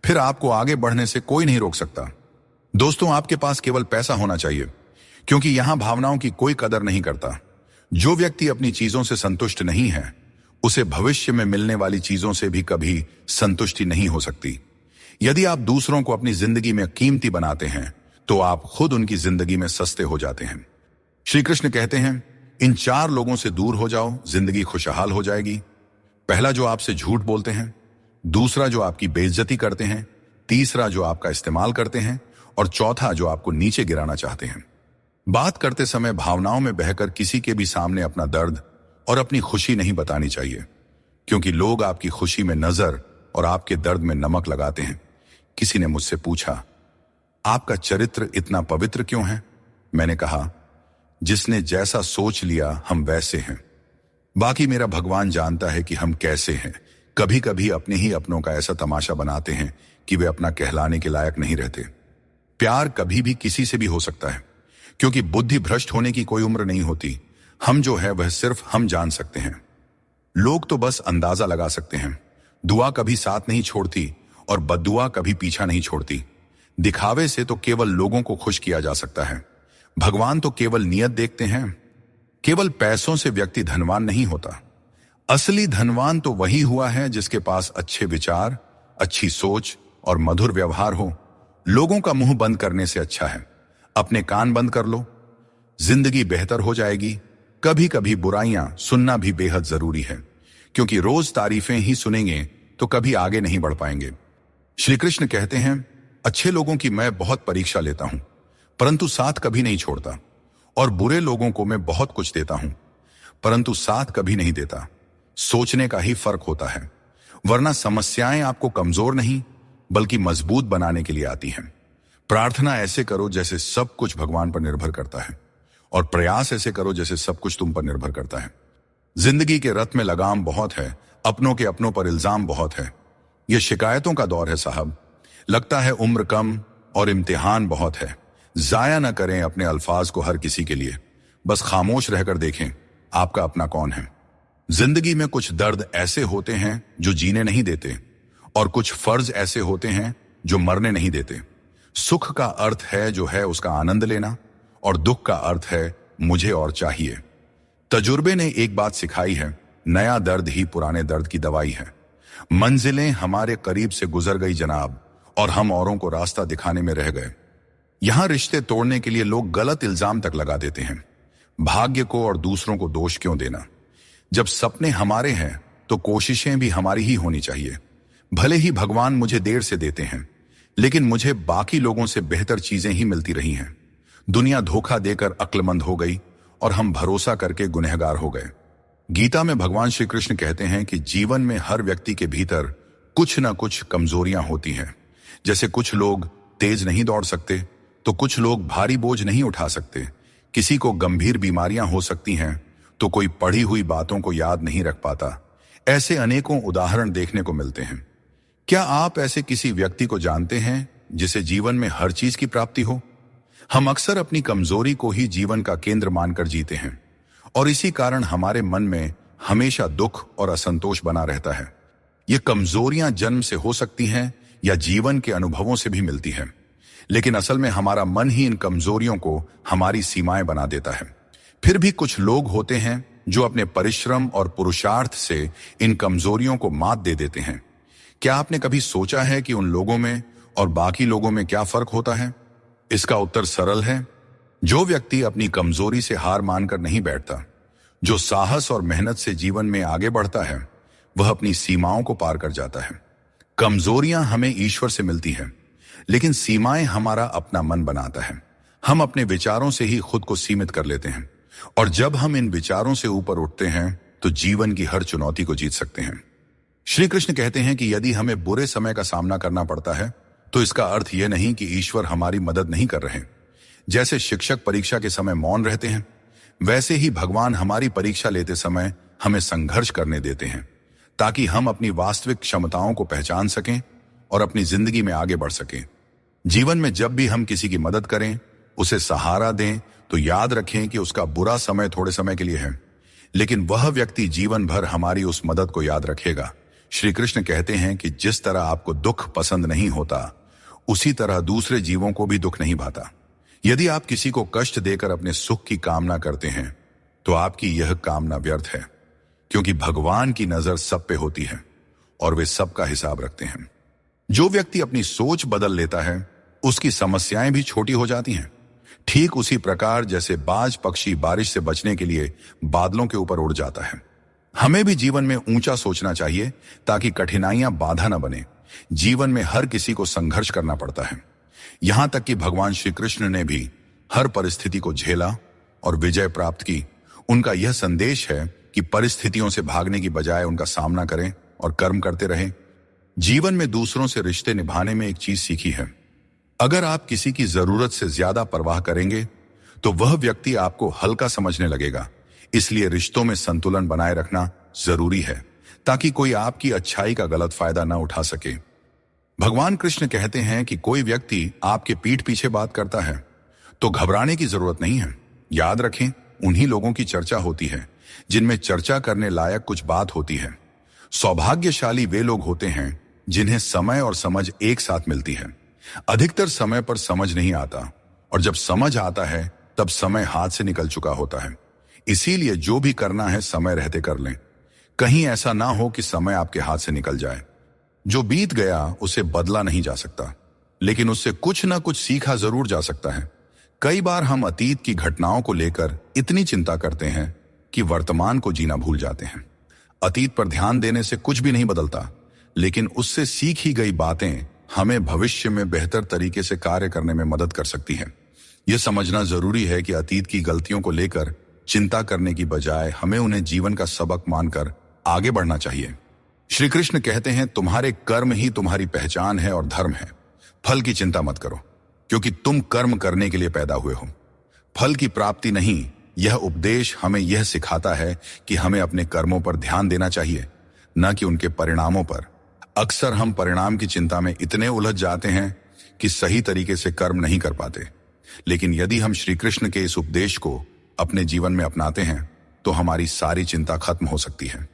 फिर आपको आगे बढ़ने से कोई नहीं रोक सकता। दोस्तों, आपके पास केवल पैसा होना चाहिए, क्योंकि यहां भावनाओं की कोई कदर नहीं करता। जो व्यक्ति अपनी चीजों से संतुष्ट नहीं है, उसे भविष्य में मिलने वाली चीजों से भी कभी संतुष्टि नहीं हो सकती। यदि आप दूसरों को अपनी जिंदगी में कीमती बनाते हैं, तो आप खुद उनकी जिंदगी में सस्ते हो जाते हैं। श्री कृष्ण कहते हैं, इन 4 लोगों से दूर हो जाओ, जिंदगी खुशहाल हो जाएगी। पहला, जो आपसे झूठ बोलते हैं। दूसरा, जो आपकी बेइज्जती करते हैं। तीसरा, जो आपका इस्तेमाल करते हैं। और चौथा, जो आपको नीचे गिराना चाहते हैं। बात करते समय भावनाओं में बहकर किसी के भी सामने अपना दर्द और अपनी खुशी नहीं बतानी चाहिए, क्योंकि लोग आपकी खुशी में नजर और आपके दर्द में नमक लगाते हैं। किसी ने मुझसे पूछा, आपका चरित्र इतना पवित्र क्यों है? मैंने कहा, जिसने जैसा सोच लिया हम वैसे हैं। बाकी मेरा भगवान जानता है कि हम कैसे हैं। कभी कभी अपने ही अपनों का ऐसा तमाशा बनाते हैं कि वे अपना कहलाने के लायक नहीं रहते। प्यार कभी भी किसी से भी हो सकता है, क्योंकि बुद्धि भ्रष्ट होने की कोई उम्र नहीं होती। हम जो है वह सिर्फ हम जान सकते हैं। लोग तो बस अंदाजा लगा सकते हैं। दुआ कभी साथ नहीं छोड़ती और बद्दुआ कभी पीछा नहीं छोड़ती। दिखावे से तो केवल लोगों को खुश किया जा सकता है। भगवान तो केवल नियत देखते हैं। केवल पैसों से व्यक्ति धनवान नहीं होता। असली धनवान तो वही हुआ है जिसके पास अच्छे विचार, अच्छी सोच और मधुर व्यवहार हो। लोगों का मुंह बंद करने से अच्छा है अपने कान बंद कर लो। जिंदगी बेहतर हो जाएगी। कभी कभी बुराइयां सुनना भी बेहद जरूरी है, क्योंकि रोज तारीफें ही सुनेंगे तो कभी आगे नहीं बढ़ पाएंगे। श्री कृष्ण कहते हैं, अच्छे लोगों की मैं बहुत परीक्षा लेता हूं, परंतु साथ कभी नहीं छोड़ता। और बुरे लोगों को मैं बहुत कुछ देता हूं, परंतु साथ कभी नहीं देता। सोचने का ही फर्क होता है, वरना समस्याएं आपको कमजोर नहीं बल्कि मजबूत बनाने के लिए आती हैं। प्रार्थना ऐसे करो जैसे सब कुछ भगवान पर निर्भर करता है, और प्रयास ऐसे करो जैसे सब कुछ तुम पर निर्भर करता है। जिंदगी के रथ में लगाम बहुत है, अपनों के अपनों पर इल्जाम बहुत है। यह शिकायतों का दौर है साहब। लगता है उम्र कम और इम्तिहान बहुत है। जाया न करें अपने अल्फाज को हर किसी के लिए। बस खामोश रहकर देखें आपका अपना कौन है। जिंदगी में कुछ दर्द ऐसे होते हैं जो जीने नहीं देते, और कुछ फर्ज ऐसे होते हैं जो मरने नहीं देते। सुख का अर्थ है जो है उसका आनंद लेना, और दुख का अर्थ है मुझे और चाहिए। तजुर्बे ने एक बात सिखाई है, नया दर्द ही पुराने दर्द की दवाई है। मंजिलें हमारे करीब से गुजर गई जनाब, और हम औरों को रास्ता दिखाने में रह गए। यहां रिश्ते तोड़ने के लिए लोग गलत इल्जाम तक लगा देते हैं। भाग्य को और दूसरों को दोष क्यों देना? जब सपने हमारे हैं तो कोशिशें भी हमारी ही होनी चाहिए। भले ही भगवान मुझे देर से देते हैं, लेकिन मुझे बाकी लोगों से बेहतर चीजें ही मिलती रही हैं। दुनिया धोखा देकर अक्लमंद हो गई और हम भरोसा करके गुनहगार हो गए। गीता में भगवान श्री कृष्ण कहते हैं कि जीवन में हर व्यक्ति के भीतर कुछ न कुछ कमजोरियां होती हैं। जैसे कुछ लोग तेज नहीं दौड़ सकते, तो कुछ लोग भारी बोझ नहीं उठा सकते। किसी को गंभीर बीमारियां हो सकती हैं, तो कोई पढ़ी हुई बातों को याद नहीं रख पाता। ऐसे अनेकों उदाहरण देखने को मिलते हैं। क्या आप ऐसे किसी व्यक्ति को जानते हैं जिसे जीवन में हर चीज की प्राप्ति हो? हम अक्सर अपनी कमजोरी को ही जीवन का केंद्र मानकर जीते हैं, और इसी कारण हमारे मन में हमेशा दुख और असंतोष बना रहता है। ये कमजोरियां जन्म से हो सकती हैं या जीवन के अनुभवों से भी मिलती हैं, लेकिन असल में हमारा मन ही इन कमजोरियों को हमारी सीमाएं बना देता है। फिर भी कुछ लोग होते हैं जो अपने परिश्रम और पुरुषार्थ से इन कमजोरियों को मात दे देते हैं। क्या आपने कभी सोचा है कि उन लोगों में और बाकी लोगों में क्या फर्क होता है? इसका उत्तर सरल है। जो व्यक्ति अपनी कमजोरी से हार मानकर नहीं बैठता, जो साहस और मेहनत से जीवन में आगे बढ़ता है, वह अपनी सीमाओं को पार कर जाता है। कमजोरियां हमें ईश्वर से मिलती हैं, लेकिन सीमाएं हमारा अपना मन बनाता है। हम अपने विचारों से ही खुद को सीमित कर लेते हैं, और जब हम इन विचारों से ऊपर उठते हैं तो जीवन की हर चुनौती को जीत सकते हैं। श्री कृष्ण कहते हैं कि यदि हमें बुरे समय का सामना करना पड़ता है तो इसका अर्थ यह नहीं कि ईश्वर हमारी मदद नहीं कर रहे। जैसे शिक्षक परीक्षा के समय मौन रहते हैं, वैसे ही भगवान हमारी परीक्षा लेते समय हमें संघर्ष करने देते हैं ताकि हम अपनी वास्तविक क्षमताओं को पहचान सकें और अपनी जिंदगी में आगे बढ़ सकें। जीवन में जब भी हम किसी की मदद करें, उसे सहारा दें, तो याद रखें कि उसका बुरा समय थोड़े समय के लिए है, लेकिन वह व्यक्ति जीवन भर हमारी उस मदद को याद रखेगा। श्री कृष्ण कहते हैं कि जिस तरह आपको दुख पसंद नहीं होता, उसी तरह दूसरे जीवों को भी दुख नहीं भाता। यदि आप किसी को कष्ट देकर अपने सुख की कामना करते हैं तो आपकी यह कामना व्यर्थ है, क्योंकि भगवान की नजर सब पे होती है और वे सबका हिसाब रखते हैं। जो व्यक्ति अपनी सोच बदल लेता है, उसकी समस्याएं भी छोटी हो जाती हैं। ठीक उसी प्रकार जैसे बाज पक्षी बारिश से बचने के लिए बादलों के ऊपर उड़ जाता है, हमें भी जीवन में ऊंचा सोचना चाहिए ताकि कठिनाइयां बाधा न बने। जीवन में हर किसी को संघर्ष करना पड़ता है, यहां तक कि भगवान श्री कृष्ण ने भी हर परिस्थिति को झेला और विजय प्राप्त की। उनका यह संदेश है कि परिस्थितियों से भागने की बजाय उनका सामना करें और कर्म करते रहें। जीवन में दूसरों से रिश्ते निभाने में एक चीज सीखी है, अगर आप किसी की जरूरत से ज्यादा परवाह करेंगे तो वह व्यक्ति आपको हल्का समझने लगेगा। इसलिए रिश्तों में संतुलन बनाए रखना जरूरी है ताकि कोई आपकी अच्छाई का गलत फायदा न उठा सके। भगवान कृष्ण कहते हैं कि कोई व्यक्ति आपके पीठ पीछे बात करता है तो घबराने की जरूरत नहीं है। याद रखें, उन्हीं लोगों की चर्चा होती है जिनमें चर्चा करने लायक कुछ बात होती है। सौभाग्यशाली वे लोग होते हैं जिन्हें समय और समझ एक साथ मिलती है। अधिकतर समय पर समझ नहीं आता, और जब समझ आता है तब समय हाथ से निकल चुका होता है। इसीलिए जो भी करना है समय रहते कर लें, कहीं ऐसा ना हो कि समय आपके हाथ से निकल जाए। जो बीत गया उसे बदला नहीं जा सकता, लेकिन उससे कुछ ना कुछ सीखा जरूर जा सकता है। कई बार हम अतीत की घटनाओं को लेकर इतनी चिंता करते हैं कि वर्तमान को जीना भूल जाते हैं। अतीत पर ध्यान देने से कुछ भी नहीं बदलता, लेकिन उससे सीखी गई बातें हमें भविष्य में बेहतर तरीके से कार्य करने में मदद कर सकती हैं। यह समझना जरूरी है कि अतीत की गलतियों को लेकर चिंता करने की बजाय हमें उन्हें जीवन का सबक मानकर आगे बढ़ना चाहिए। श्री कृष्ण कहते हैं, तुम्हारे कर्म ही तुम्हारी पहचान है और धर्म है। फल की चिंता मत करो, क्योंकि तुम कर्म करने के लिए पैदा हुए हो, फल की प्राप्ति नहीं। यह उपदेश हमें यह सिखाता है कि हमें अपने कर्मों पर ध्यान देना चाहिए, न कि उनके परिणामों पर। अक्सर हम परिणाम की चिंता में इतने उलझ जाते हैं कि सही तरीके से कर्म नहीं कर पाते। लेकिन यदि हम श्री कृष्ण के इस उपदेश को अपने जीवन में अपनाते हैं तो हमारी सारी चिंता खत्म हो सकती है।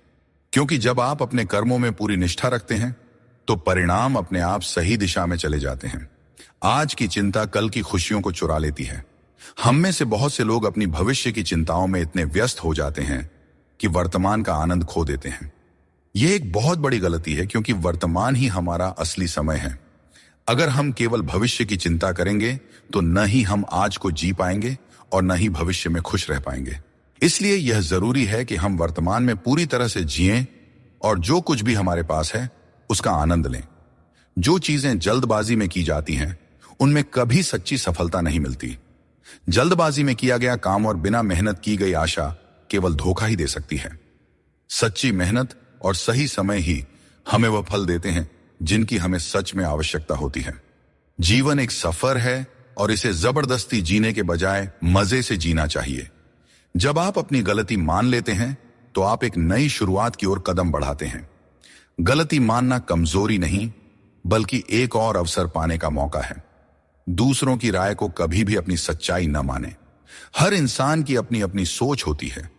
क्योंकि जब आप अपने कर्मों में पूरी निष्ठा रखते हैं तो परिणाम अपने आप सही दिशा में चले जाते हैं। आज की चिंता कल की खुशियों को चुरा लेती है। हम में से बहुत से लोग अपनी भविष्य की चिंताओं में इतने व्यस्त हो जाते हैं कि वर्तमान का आनंद खो देते हैं। यह एक बहुत बड़ी गलती है, क्योंकि वर्तमान ही हमारा असली समय है। अगर हम केवल भविष्य की चिंता करेंगे तो न ही हम आज को जी पाएंगे और न ही भविष्य में खुश रह पाएंगे। इसलिए यह जरूरी है कि हम वर्तमान में पूरी तरह से जिएं और जो कुछ भी हमारे पास है उसका आनंद लें। जो चीजें जल्दबाजी में की जाती हैं उनमें कभी सच्ची सफलता नहीं मिलती। जल्दबाजी में किया गया काम और बिना मेहनत की गई आशा केवल धोखा ही दे सकती है। सच्ची मेहनत और सही समय ही हमें वह फल देते हैं जिनकी हमें सच में आवश्यकता होती है। जीवन एक सफर है और इसे जबरदस्ती जीने के बजाय मजे से जीना चाहिए। जब आप अपनी गलती मान लेते हैं तो आप एक नई शुरुआत की ओर कदम बढ़ाते हैं। गलती मानना कमजोरी नहीं, बल्कि एक और अवसर पाने का मौका है। दूसरों की राय को कभी भी अपनी सच्चाई न माने। हर इंसान की अपनी अपनी सोच होती है।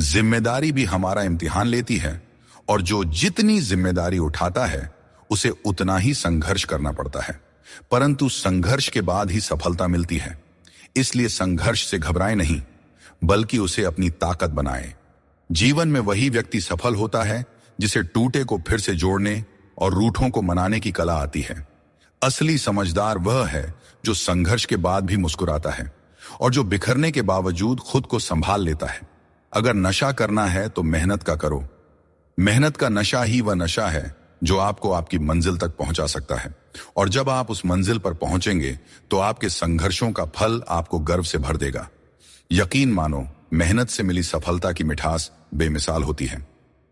जिम्मेदारी भी हमारा इम्तिहान लेती है, और जो जितनी जिम्मेदारी उठाता है उसे उतना ही संघर्ष करना पड़ता है। परंतु संघर्ष के बाद ही सफलता मिलती है। इसलिए संघर्ष से घबराएं नहीं, बल्कि उसे अपनी ताकत बनाएं। जीवन में वही व्यक्ति सफल होता है जिसे टूटे को फिर से जोड़ने और रूठों को मनाने की कला आती है। असली समझदार वह है जो संघर्ष के बाद भी मुस्कुराता है और जो बिखरने के बावजूद खुद को संभाल लेता है। अगर नशा करना है तो मेहनत का करो। मेहनत का नशा ही वह नशा है जो आपको आपकी मंजिल तक पहुंचा सकता है। और जब आप उस मंजिल पर पहुंचेंगे तो आपके संघर्षों का फल आपको गर्व से भर देगा। यकीन मानो, मेहनत से मिली सफलता की मिठास बेमिसाल होती है।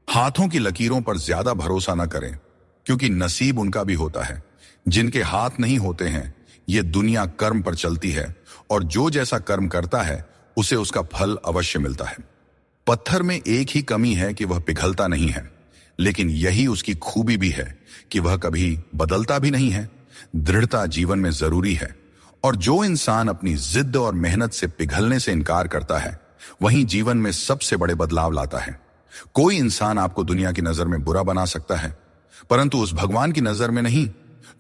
हाथों की लकीरों पर ज्यादा भरोसा न करें, क्योंकि नसीब उनका भी होता है। जिनके हाथ नहीं होते हैं, ये दुनिया कर्म पर चलती है, और जो जैसा कर्म करता है उसे उसका फल अवश्य मिलता है। पत्थर में एक ही कमी है कि वह पिघलता नहीं है, लेकिन यही उसकी खूबी भी है कि वह कभी बदलता भी नहीं है। दृढ़ता जीवन में जरूरी है, और जो इंसान अपनी जिद और मेहनत से पिघलने से इनकार करता है, वही जीवन में सबसे बड़े बदलाव लाता है। कोई इंसान आपको दुनिया की नजर में बुरा बना सकता है, परंतु उस भगवान की नजर में नहीं,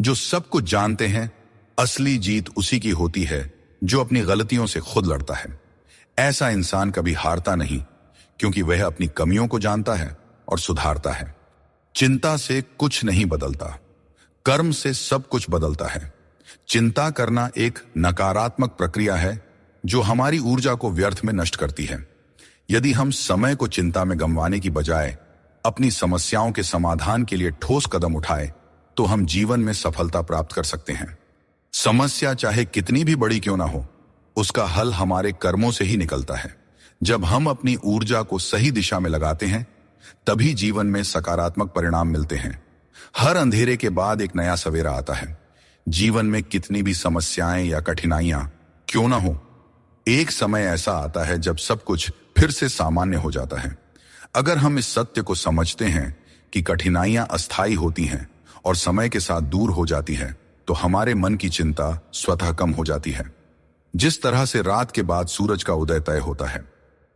जो सब कुछ जानते हैं। असली जीत उसी की होती है जो अपनी गलतियों से खुद लड़ता है। ऐसा इंसान कभी हारता नहीं, क्योंकि वह अपनी कमियों को जानता है और सुधारता है। चिंता से कुछ नहीं बदलता, कर्म से सब कुछ बदलता है। चिंता करना एक नकारात्मक प्रक्रिया है जो हमारी ऊर्जा को व्यर्थ में नष्ट करती है। यदि हम समय को चिंता में गंवाने की बजाय अपनी समस्याओं के समाधान के लिए ठोस कदम उठाए, तो हम जीवन में सफलता प्राप्त कर सकते हैं। समस्या चाहे कितनी भी बड़ी क्यों ना हो, उसका हल हमारे कर्मों से ही निकलता है। जब हम अपनी ऊर्जा को सही दिशा में लगाते हैं, तभी जीवन में सकारात्मक परिणाम मिलते हैं। हर अंधेरे के बाद एक नया सवेरा आता है। जीवन में कितनी भी समस्याएं या कठिनाइयां क्यों ना हो, एक समय ऐसा आता है जब सब कुछ फिर से सामान्य हो जाता है। अगर हम इस सत्य को समझते हैं कि कठिनाइयां अस्थायी होती हैं और समय के साथ दूर हो जाती है, तो हमारे मन की चिंता स्वतः कम हो जाती है। जिस तरह से रात के बाद सूरज का उदय तय होता है,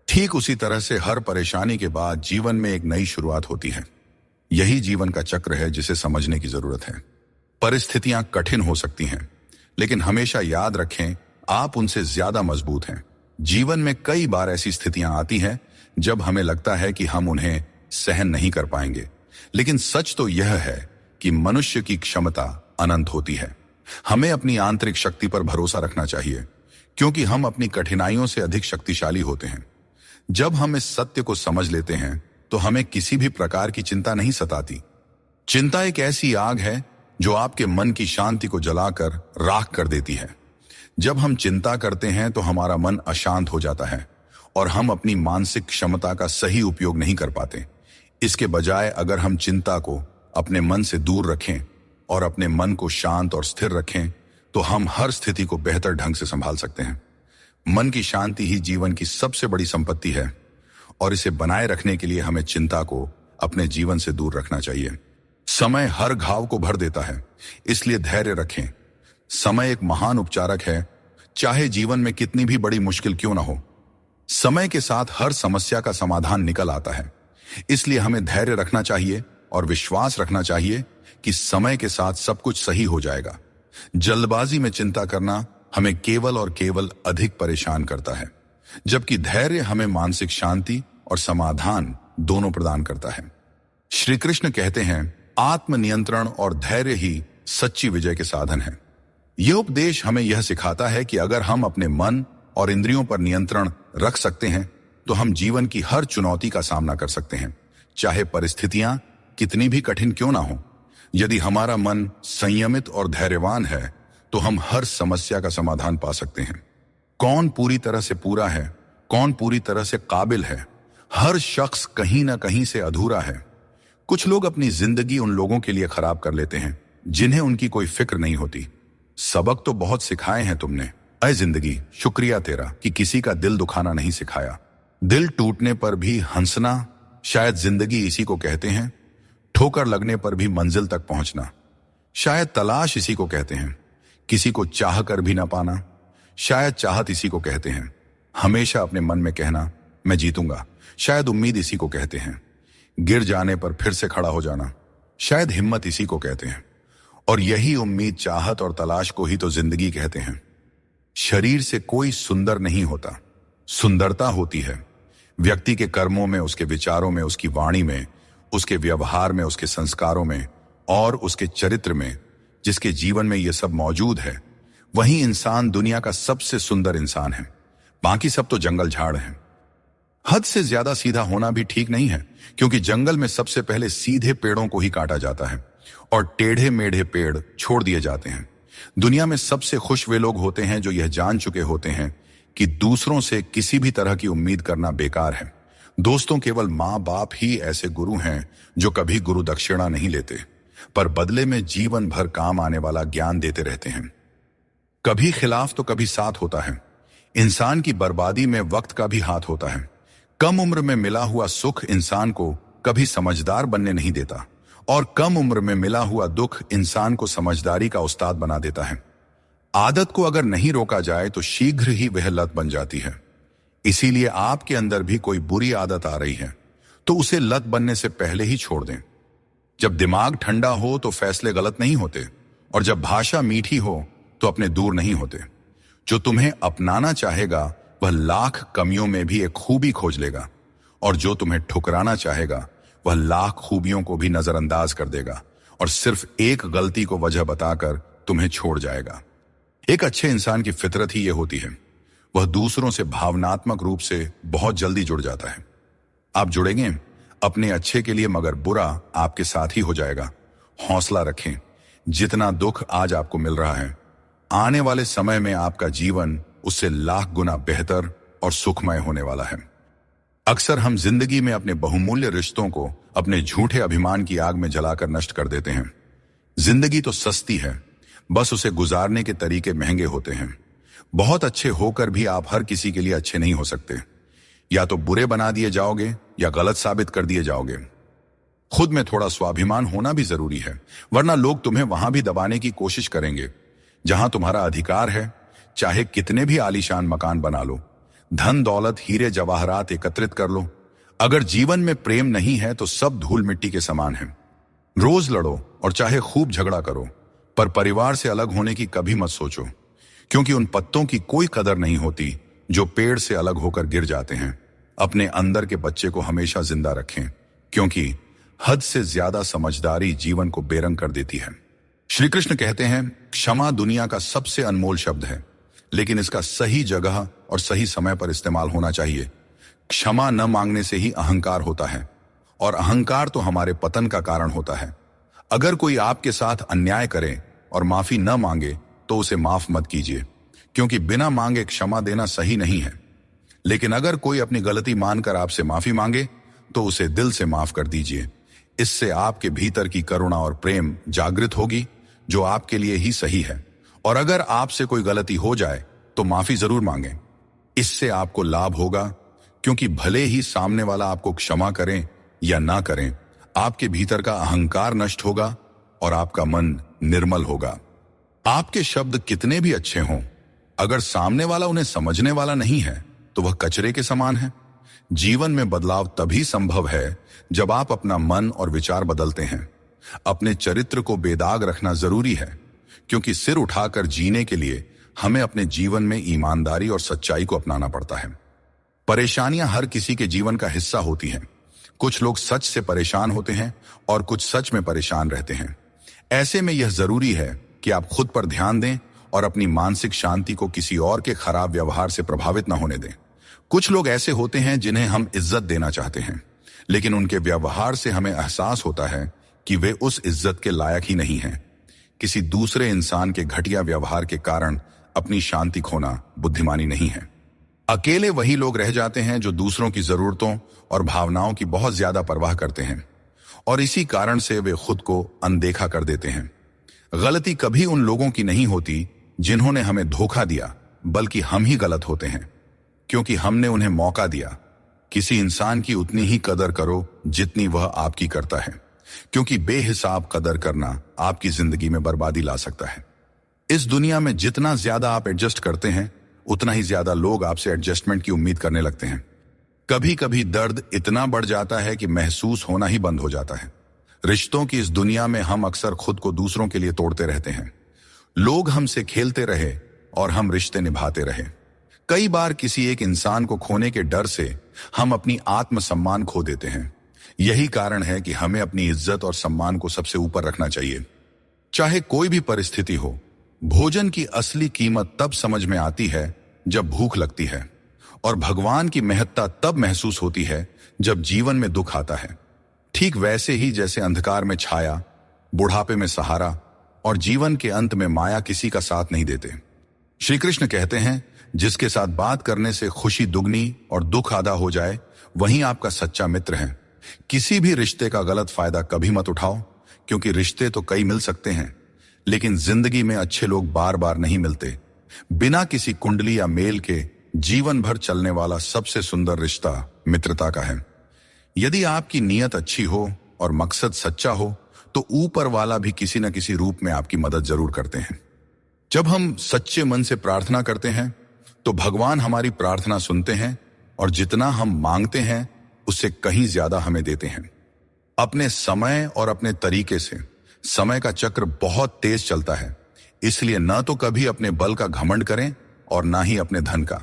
ठीक उसी तरह से हर परेशानी के बाद जीवन में एक नई शुरुआत होती है। यही जीवन का चक्र है जिसे समझने की जरूरत है। परिस्थितियां कठिन हो सकती हैं, लेकिन हमेशा याद रखें, आप उनसे ज्यादा मजबूत हैं। जीवन में कई बार ऐसी स्थितियां आती हैं जब हमें लगता है कि हम उन्हें सहन नहीं कर पाएंगे, लेकिन सच तो यह है कि मनुष्य की क्षमता अनंत होती है। हमें अपनी आंतरिक शक्ति पर भरोसा रखना चाहिए, क्योंकि हम अपनी कठिनाइयों से अधिक शक्तिशाली होते हैं। जब हम इस सत्य को समझ लेते हैं, तो हमें किसी भी प्रकार की चिंता नहीं सताती। चिंता एक ऐसी आग है जो आपके मन की शांति को जलाकर राख कर देती है। जब हम चिंता करते हैं तो हमारा मन अशांत हो जाता है और हम अपनी मानसिक क्षमता का सही उपयोग नहीं कर पाते। इसके बजाय अगर हम चिंता को अपने मन से दूर रखें और अपने मन को शांत और स्थिर रखें, तो हम हर स्थिति को बेहतर ढंग से संभाल सकते हैं। मन की शांति ही जीवन की सबसे बड़ी संपत्ति है, और इसे बनाए रखने के लिए हमें चिंता को अपने जीवन से दूर रखना चाहिए। समय हर घाव को भर देता है, इसलिए धैर्य रखें। समय एक महान उपचारक है, चाहे जीवन में कितनी भी बड़ी मुश्किल क्यों ना हो। समय के साथ हर समस्या का समाधान निकल आता है, इसलिए हमें धैर्य रखना चाहिए और विश्वास रखना चाहिए कि समय के साथ सब कुछ सही हो जाएगा। जल्दबाजी में चिंता करना हमें केवल और केवल अधिक परेशान करता है, जबकि धैर्य हमें मानसिक शांति और समाधान दोनों प्रदान करता है। श्री कृष्ण कहते हैं, आत्मनियंत्रण और धैर्य ही सच्ची विजय के साधन है। यह उपदेश हमें यह सिखाता है कि अगर हम अपने मन और इंद्रियों पर नियंत्रण रख सकते हैं, तो हम जीवन की हर चुनौती का सामना कर सकते हैं, चाहे परिस्थितियां कितनी भी कठिन क्यों ना हो। यदि हमारा मन संयमित और धैर्यवान है, तो हम हर समस्या का समाधान पा सकते हैं। कौन पूरी तरह से पूरा है, कौन पूरी तरह से काबिल है? हर शख्स कहीं ना कहीं से अधूरा है। कुछ लोग अपनी जिंदगी उन लोगों के लिए खराब कर लेते हैं जिन्हें उनकी कोई फिक्र नहीं होती। सबक तो बहुत सिखाए हैं तुमने, अय जिंदगी, शुक्रिया तेरा कि किसी का दिल दुखाना नहीं सिखाया। दिल टूटने पर भी हंसना, शायद जिंदगी इसी को कहते हैं। ठोकर लगने पर भी मंजिल तक पहुंचना, शायद तलाश इसी को कहते हैं। किसी को चाह कर भी ना पाना, शायद चाहत इसी को कहते हैं। हमेशा अपने मन में कहना, मैं जीतूंगा, शायद उम्मीद इसी को कहते हैं। गिर जाने पर फिर से खड़ा हो जाना, शायद हिम्मत इसी को कहते हैं। और यही उम्मीद, चाहत और तलाश को ही तो जिंदगी कहते हैं। शरीर से कोई सुंदर नहीं होता, सुंदरता होती है व्यक्ति के कर्मों में, उसके विचारों में, उसकी वाणी में, उसके व्यवहार में, उसके संस्कारों में और उसके चरित्र में। जिसके जीवन में यह सब मौजूद है, वही इंसान दुनिया का सबसे सुंदर इंसान है। बाकी सब तो जंगल झाड़ हैं। हद से ज्यादा सीधा होना भी ठीक नहीं है, क्योंकि जंगल में सबसे पहले सीधे पेड़ों को ही काटा जाता है और टेढ़े मेढ़े पेड़ छोड़ दिए जाते हैं। दुनिया में सबसे खुश वे लोग होते हैं जो यह जान चुके होते हैं कि दूसरों से किसी भी तरह की उम्मीद करना बेकार है। दोस्तों, केवल माँ बाप ही ऐसे गुरु हैं जो कभी गुरु दक्षिणा नहीं लेते, पर बदले में जीवन भर काम आने वाला ज्ञान देते रहते हैं। कभी खिलाफ तो कभी साथ होता है। इंसान की बर्बादी में वक्त का भी हाथ होता है। कम उम्र में मिला हुआ सुख इंसान को कभी समझदार बनने नहीं देता, और कम उम्र में मिला हुआ दुख इंसान को समझदारी का उस्ताद बना देता है। आदत को अगर नहीं रोका जाए तो शीघ्र ही वह लत बन जाती है। इसीलिए आपके अंदर भी कोई बुरी आदत आ रही है तो उसे लत बनने से पहले ही छोड़ दें। जब दिमाग ठंडा हो तो फैसले गलत नहीं होते, और जब भाषा मीठी हो तो अपने दूर नहीं होते। जो तुम्हें अपनाना चाहेगा वह लाख कमियों में भी एक खूबी खोज लेगा, और जो तुम्हें ठुकराना चाहेगा वह लाख खूबियों को भी नजरअंदाज कर देगा और सिर्फ एक गलती को वजह बताकर तुम्हें छोड़ जाएगा। एक अच्छे इंसान की फितरत ही यह होती है, वह दूसरों से भावनात्मक रूप से बहुत जल्दी जुड़ जाता है। आप जुड़ेंगे अपने अच्छे के लिए, मगर बुरा आपके साथ ही हो जाएगा। हौसला रखें। जितना दुख आज आपको मिल रहा है, आने वाले समय में आपका जीवन उससे लाख गुना बेहतर और सुखमय होने वाला है। अक्सर हम जिंदगी में अपने बहुमूल्य रिश्तों को अपने झूठे अभिमान की आग में जलाकर नष्ट कर देते हैं। जिंदगी तो सस्ती है, बस उसे गुजारने के तरीके महंगे होते हैं। बहुत अच्छे होकर भी आप हर किसी के लिए अच्छे नहीं हो सकते। या तो बुरे बना दिए जाओगे या गलत साबित कर दिए जाओगे। खुद में थोड़ा स्वाभिमान होना भी जरूरी है, वरना लोग तुम्हें वहां भी दबाने की कोशिश करेंगे जहां तुम्हारा अधिकार है। चाहे कितने भी आलीशान मकान बना लो, धन दौलत हीरे जवाहरात एकत्रित कर लो, अगर जीवन में प्रेम नहीं है तो सब धूल मिट्टी के समान है। रोज लड़ो और चाहे खूब झगड़ा करो, पर परिवार से अलग होने की कभी मत सोचो, क्योंकि उन पत्तों की कोई कदर नहीं होती जो पेड़ से अलग होकर गिर जाते हैं। अपने अंदर के बच्चे को हमेशा जिंदा रखें, क्योंकि हद से ज्यादा समझदारी जीवन को बेरंग कर देती है। श्री कृष्ण कहते हैं, क्षमा दुनिया का सबसे अनमोल शब्द है, लेकिन इसका सही जगह और सही समय पर इस्तेमाल होना चाहिए। क्षमा न मांगने से ही अहंकार होता है, और अहंकार तो हमारे पतन का कारण होता है। अगर कोई आपके साथ अन्याय करे और माफी न मांगे तो उसे माफ मत कीजिए, क्योंकि बिना मांगे क्षमा देना सही नहीं है। लेकिन अगर कोई अपनी गलती मानकर आपसे माफी मांगे तो उसे दिल से माफ कर दीजिए। इससे आपके भीतर की करुणा और प्रेम जागृत होगी, जो आपके लिए ही सही है। और अगर आपसे कोई गलती हो जाए तो माफी जरूर मांगें। इससे आपको लाभ होगा, क्योंकि भले ही सामने वाला आपको क्षमा करें या ना करें, आपके भीतर का अहंकार नष्ट होगा और आपका मन निर्मल होगा। आपके शब्द कितने भी अच्छे हों, अगर सामने वाला उन्हें समझने वाला नहीं है तो वह कचरे के समान है। जीवन में बदलाव तभी संभव है जब आप अपना मन और विचार बदलते हैं। अपने चरित्र को बेदाग रखना जरूरी है, क्योंकि सिर उठाकर जीने के लिए हमें अपने जीवन में ईमानदारी और सच्चाई को अपनाना पड़ता है। परेशानियां हर किसी के जीवन का हिस्सा होती हैं। कुछ लोग सच से परेशान होते हैं और कुछ सच में परेशान रहते हैं। ऐसे में यह जरूरी है कि आप खुद पर ध्यान दें और अपनी मानसिक शांति को किसी और के खराब व्यवहार से प्रभावित न होने दें। कुछ लोग ऐसे होते हैं जिन्हें हम इज्जत देना चाहते हैं, लेकिन उनके व्यवहार से हमें एहसास होता है कि वे उस इज्जत के लायक ही नहीं हैं। किसी दूसरे इंसान के घटिया व्यवहार के कारण अपनी शांति खोना बुद्धिमानी नहीं है। अकेले वही लोग रह जाते हैं जो दूसरों की जरूरतों और भावनाओं की बहुत ज्यादा परवाह करते हैं, और इसी कारण से वे खुद को अनदेखा कर देते हैं। गलती कभी उन लोगों की नहीं होती जिन्होंने हमें धोखा दिया, बल्कि हम ही गलत होते हैं, क्योंकि हमने उन्हें मौका दिया। किसी इंसान की उतनी ही कदर करो जितनी वह आपकी करता है, क्योंकि बेहिसाब कदर करना आपकी जिंदगी में बर्बादी ला सकता है। इस दुनिया में जितना ज्यादा आप एडजस्ट करते हैं, उतना ही ज्यादा लोग आपसे एडजस्टमेंट की उम्मीद करने लगते हैं। कभी कभी दर्द इतना बढ़ जाता है कि महसूस होना ही बंद हो जाता है। रिश्तों की इस दुनिया में हम अक्सर खुद को दूसरों के लिए तोड़ते रहते हैं। लोग हमसे खेलते रहे और हम रिश्ते निभाते रहे। कई बार किसी एक इंसान को खोने के डर से हम अपनी आत्मसम्मान खो देते हैं। यही कारण है कि हमें अपनी इज्जत और सम्मान को सबसे ऊपर रखना चाहिए। चाहे कोई भी परिस्थिति हो, भोजन की असली कीमत तब समझ में आती है जब भूख लगती है, और भगवान की महत्ता तब महसूस होती है जब जीवन में दुख आता है। ठीक वैसे ही जैसे अंधकार में छाया, बुढ़ापे में सहारा और जीवन के अंत में माया किसी का साथ नहीं देते। श्री कृष्ण कहते हैं, जिसके साथ बात करने से खुशी दुगनी और दुख आधा हो जाए, वही आपका सच्चा मित्र है। किसी भी रिश्ते का गलत फायदा कभी मत उठाओ, क्योंकि रिश्ते तो कई मिल सकते हैं, लेकिन जिंदगी में अच्छे लोग बार बार नहीं मिलते। बिना किसी कुंडली या मेल के जीवन भर चलने वाला सबसे सुंदर रिश्ता मित्रता का है। यदि आपकी नीयत अच्छी हो और मकसद सच्चा हो, तो ऊपर वाला भी किसी न किसी रूप में आपकी मदद जरूर करते हैं। जब हम सच्चे मन से प्रार्थना करते हैं, तो भगवान हमारी प्रार्थना सुनते हैं और जितना हम मांगते हैं उससे कहीं ज्यादा हमें देते हैं। अपने समय और अपने तरीके से समय का चक्र बहुत तेज चलता है, इसलिए न तो कभी अपने बल का घमंड करें और ना ही अपने धन का।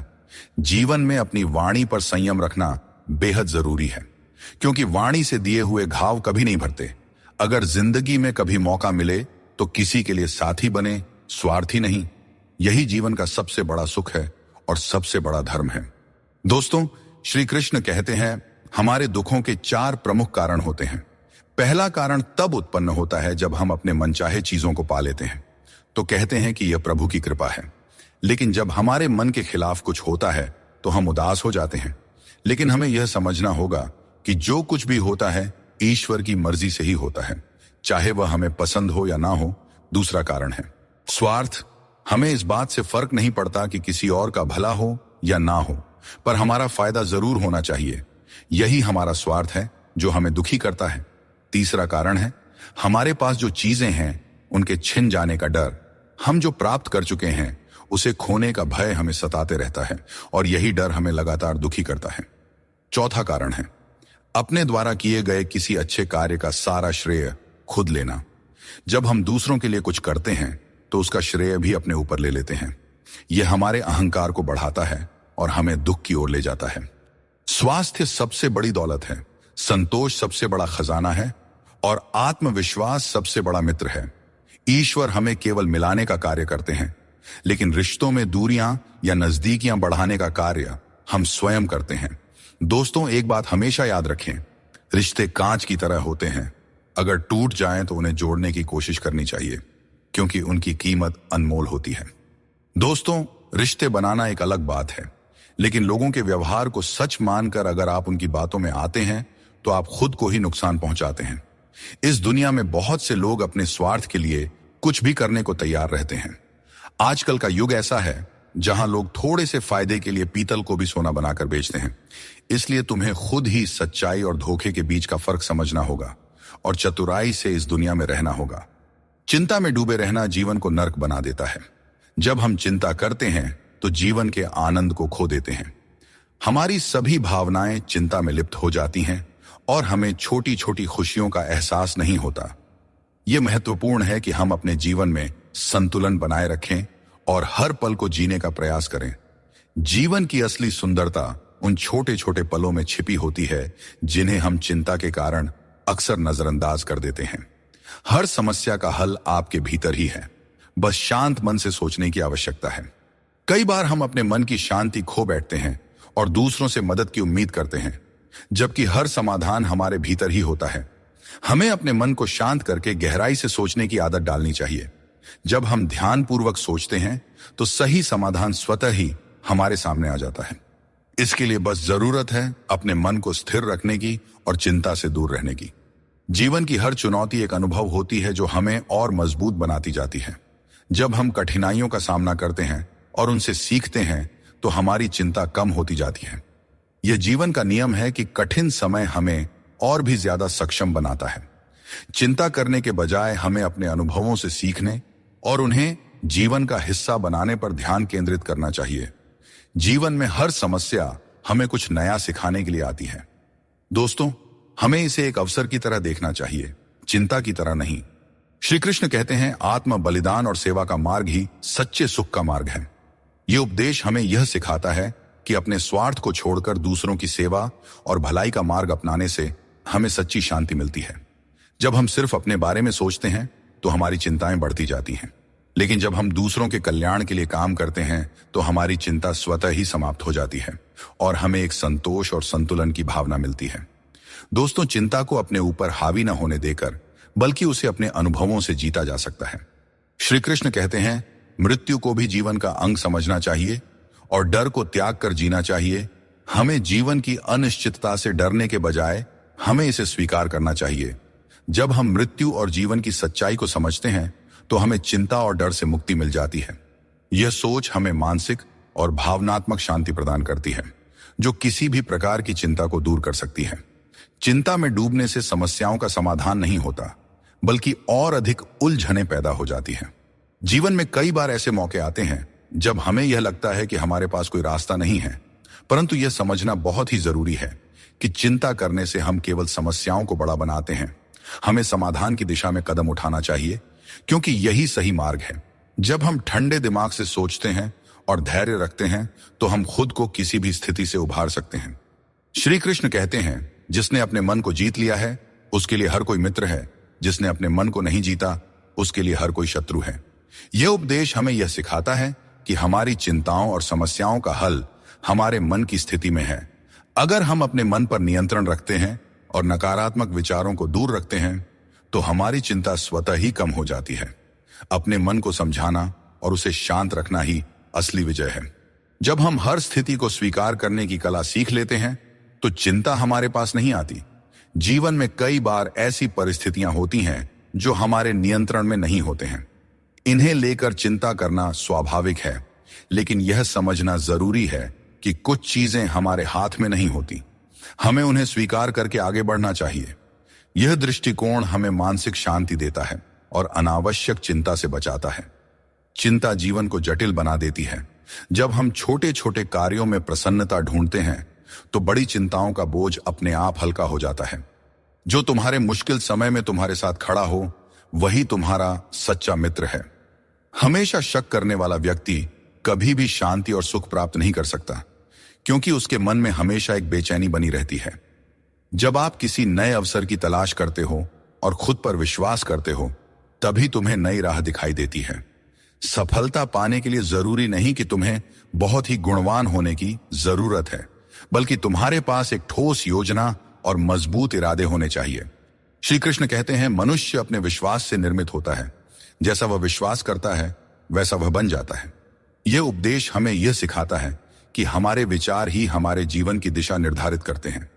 जीवन में अपनी वाणी पर संयम रखना बेहद जरूरी है, क्योंकि वाणी से दिए हुए घाव कभी नहीं भरते। अगर जिंदगी में कभी मौका मिले तो किसी के लिए साथी बने, स्वार्थी नहीं। यही जीवन का सबसे बड़ा सुख है और सबसे बड़ा धर्म है। दोस्तों, श्री कृष्ण कहते हैं, हमारे दुखों के 4 प्रमुख कारण होते हैं। पहला कारण तब उत्पन्न होता है जब हम अपने मनचाहे चीजों को पा लेते हैं, तो कहते हैं कि यह प्रभु की कृपा है। लेकिन जब हमारे मन के खिलाफ कुछ होता है तो हम उदास हो जाते हैं। लेकिन हमें यह समझना होगा कि जो कुछ भी होता है ईश्वर की मर्जी से ही होता है, चाहे वह हमें पसंद हो या ना हो। दूसरा कारण है स्वार्थ। हमें इस बात से फर्क नहीं पड़ता कि किसी और का भला हो या ना हो, पर हमारा फायदा जरूर होना चाहिए। यही हमारा स्वार्थ है जो हमें दुखी करता है। तीसरा कारण है हमारे पास जो चीजें हैं उनके छिन जाने का डर। हम जो प्राप्त कर चुके हैं उसे खोने का भय हमें सताते रहता है और यही डर हमें लगातार दुखी करता है। चौथा कारण है अपने द्वारा किए गए किसी अच्छे कार्य का सारा श्रेय खुद लेना। जब हम दूसरों के लिए कुछ करते हैं तो उसका श्रेय भी अपने ऊपर ले लेते हैं। यह हमारे अहंकार को बढ़ाता है और हमें दुख की ओर ले जाता है। स्वास्थ्य सबसे बड़ी दौलत है, संतोष सबसे बड़ा खजाना है और आत्मविश्वास सबसे बड़ा मित्र है। ईश्वर हमें केवल मिलाने का कार्य करते हैं, लेकिन रिश्तों में दूरियां या नजदीकियां बढ़ाने का कार्य हम स्वयं करते हैं। दोस्तों, एक बात हमेशा याद रखें, रिश्ते कांच की तरह होते हैं। अगर टूट जाएं तो उन्हें जोड़ने की कोशिश करनी चाहिए, क्योंकि उनकी कीमत अनमोल होती है। दोस्तों, रिश्ते बनाना एक अलग बात है, लेकिन लोगों के व्यवहार को सच मानकर अगर आप उनकी बातों में आते हैं तो आप खुद को ही नुकसान पहुंचाते हैं। इस दुनिया में बहुत से लोग अपने स्वार्थ के लिए कुछ भी करने को तैयार रहते हैं। आजकल का युग ऐसा है जहां लोग थोड़े से फायदे के लिए पीतल को भी सोना बनाकर बेचते हैं। इसलिए तुम्हें खुद ही सच्चाई और धोखे के बीच का फर्क समझना होगा और चतुराई से इस दुनिया में रहना होगा। चिंता में डूबे रहना जीवन को नर्क बना देता है। जब हम चिंता करते हैं तो जीवन के आनंद को खो देते हैं। हमारी सभी भावनाएं चिंता में लिप्त हो जाती हैं और हमें छोटी छोटी खुशियों का एहसास नहीं होता। यह महत्वपूर्ण है कि हम अपने जीवन में संतुलन बनाए रखें और हर पल को जीने का प्रयास करें। जीवन की असली सुंदरता उन छोटे छोटे पलों में छिपी होती है जिन्हें हम चिंता के कारण अक्सर नजरअंदाज कर देते हैं। हर समस्या का हल आपके भीतर ही है, बस शांत मन से सोचने की आवश्यकता है। कई बार हम अपने मन की शांति खो बैठते हैं और दूसरों से मदद की उम्मीद करते हैं, जबकि हर समाधान हमारे भीतर ही होता है। हमें अपने मन को शांत करके गहराई से सोचने की आदत डालनी चाहिए। जब हम ध्यानपूर्वक सोचते हैं तो सही समाधान स्वतः ही हमारे सामने आ जाता है। इसके लिए बस जरूरत है अपने मन को स्थिर रखने की और चिंता से दूर रहने की। जीवन की हर चुनौती एक अनुभव होती है जो हमें और मजबूत बनाती जाती है। जब हम कठिनाइयों का सामना करते हैं और उनसे सीखते हैं तो हमारी चिंता कम होती जाती है। यह जीवन का नियम है कि कठिन समय हमें और भी ज्यादा सक्षम बनाता है। चिंता करने के बजाय हमें अपने अनुभवों से सीखने और उन्हें जीवन का हिस्सा बनाने पर ध्यान केंद्रित करना चाहिए। जीवन में हर समस्या हमें कुछ नया सिखाने के लिए आती है। दोस्तों, हमें इसे एक अवसर की तरह देखना चाहिए, चिंता की तरह नहीं। श्री कृष्ण कहते हैं, आत्म बलिदान और सेवा का मार्ग ही सच्चे सुख का मार्ग है। यह उपदेश हमें यह सिखाता है कि अपने स्वार्थ को छोड़कर दूसरों की सेवा और भलाई का मार्ग अपनाने से हमें सच्ची शांति मिलती है। जब हम सिर्फ अपने बारे में सोचते हैं तो हमारी चिंताएं बढ़ती जाती हैं, लेकिन जब हम दूसरों के कल्याण के लिए काम करते हैं तो हमारी चिंता स्वतः ही समाप्त हो जाती है और हमें एक संतोष और संतुलन की भावना मिलती है। दोस्तों, चिंता को अपने ऊपर हावी न होने देकर बल्कि उसे अपने अनुभवों से जीता जा सकता है। श्री कृष्ण कहते हैं, मृत्यु को भी जीवन का अंग समझना चाहिए और डर को त्याग कर जीना चाहिए। हमें जीवन की अनिश्चितता से डरने के बजाय हमें इसे स्वीकार करना चाहिए। जब हम मृत्यु और जीवन की सच्चाई को समझते हैं तो हमें चिंता और डर से मुक्ति मिल जाती है। यह सोच हमें मानसिक और भावनात्मक शांति प्रदान करती है, जो किसी भी प्रकार की चिंता को दूर कर सकती है। चिंता में डूबने से समस्याओं का समाधान नहीं होता, बल्कि और अधिक उलझनें पैदा हो जाती हैं। जीवन में कई बार ऐसे मौके आते हैं जब हमें यह लगता है कि हमारे पास कोई रास्ता नहीं है, परंतु यह समझना बहुत ही जरूरी है कि चिंता करने से हम केवल समस्याओं को बड़ा बनाते हैं। हमें समाधान की दिशा में कदम उठाना चाहिए, क्योंकि यही सही मार्ग है। जब हम ठंडे दिमाग से सोचते हैं और धैर्य रखते हैं तो हम खुद को किसी भी स्थिति से उभार सकते हैं। श्री कृष्ण कहते हैं, जिसने अपने मन को जीत लिया है उसके लिए हर कोई मित्र है, जिसने अपने मन को नहीं जीता उसके लिए हर कोई शत्रु है। यह उपदेश हमें यह सिखाता है कि हमारी चिंताओं और समस्याओं का हल हमारे मन की स्थिति में है। अगर हम अपने मन पर नियंत्रण रखते हैं और नकारात्मक विचारों को दूर रखते हैं तो हमारी चिंता स्वतः ही कम हो जाती है। अपने मन को समझाना और उसे शांत रखना ही असली विजय है। जब हम हर स्थिति को स्वीकार करने की कला सीख लेते हैं तो चिंता हमारे पास नहीं आती। जीवन में कई बार ऐसी परिस्थितियां होती हैं जो हमारे नियंत्रण में नहीं होते हैं। इन्हें लेकर चिंता करना स्वाभाविक है, लेकिन यह समझना जरूरी है कि कुछ चीजें हमारे हाथ में नहीं होती। हमें उन्हें स्वीकार करके आगे बढ़ना चाहिए। यह दृष्टिकोण हमें मानसिक शांति देता है और अनावश्यक चिंता से बचाता है। चिंता जीवन को जटिल बना देती है। जब हम छोटे छोटे कार्यों में प्रसन्नता ढूंढते हैं तो बड़ी चिंताओं का बोझ अपने आप हल्का हो जाता है। जो तुम्हारे मुश्किल समय में तुम्हारे साथ खड़ा हो वही तुम्हारा सच्चा मित्र है। हमेशा शक करने वाला व्यक्ति कभी भी शांति और सुख प्राप्त नहीं कर सकता, क्योंकि उसके मन में हमेशा एक बेचैनी बनी रहती है। जब आप किसी नए अवसर की तलाश करते हो और खुद पर विश्वास करते हो, तभी तुम्हें नई राह दिखाई देती है। सफलता पाने के लिए जरूरी नहीं कि तुम्हें बहुत ही गुणवान होने की जरूरत है, बल्कि तुम्हारे पास एक ठोस योजना और मजबूत इरादे होने चाहिए। श्री कृष्ण कहते हैं, मनुष्य अपने विश्वास से निर्मित होता है। जैसा वह विश्वास करता है वैसा वह बन जाता है। यह उपदेश हमें यह सिखाता है कि हमारे विचार ही हमारे जीवन की दिशा निर्धारित करते हैं।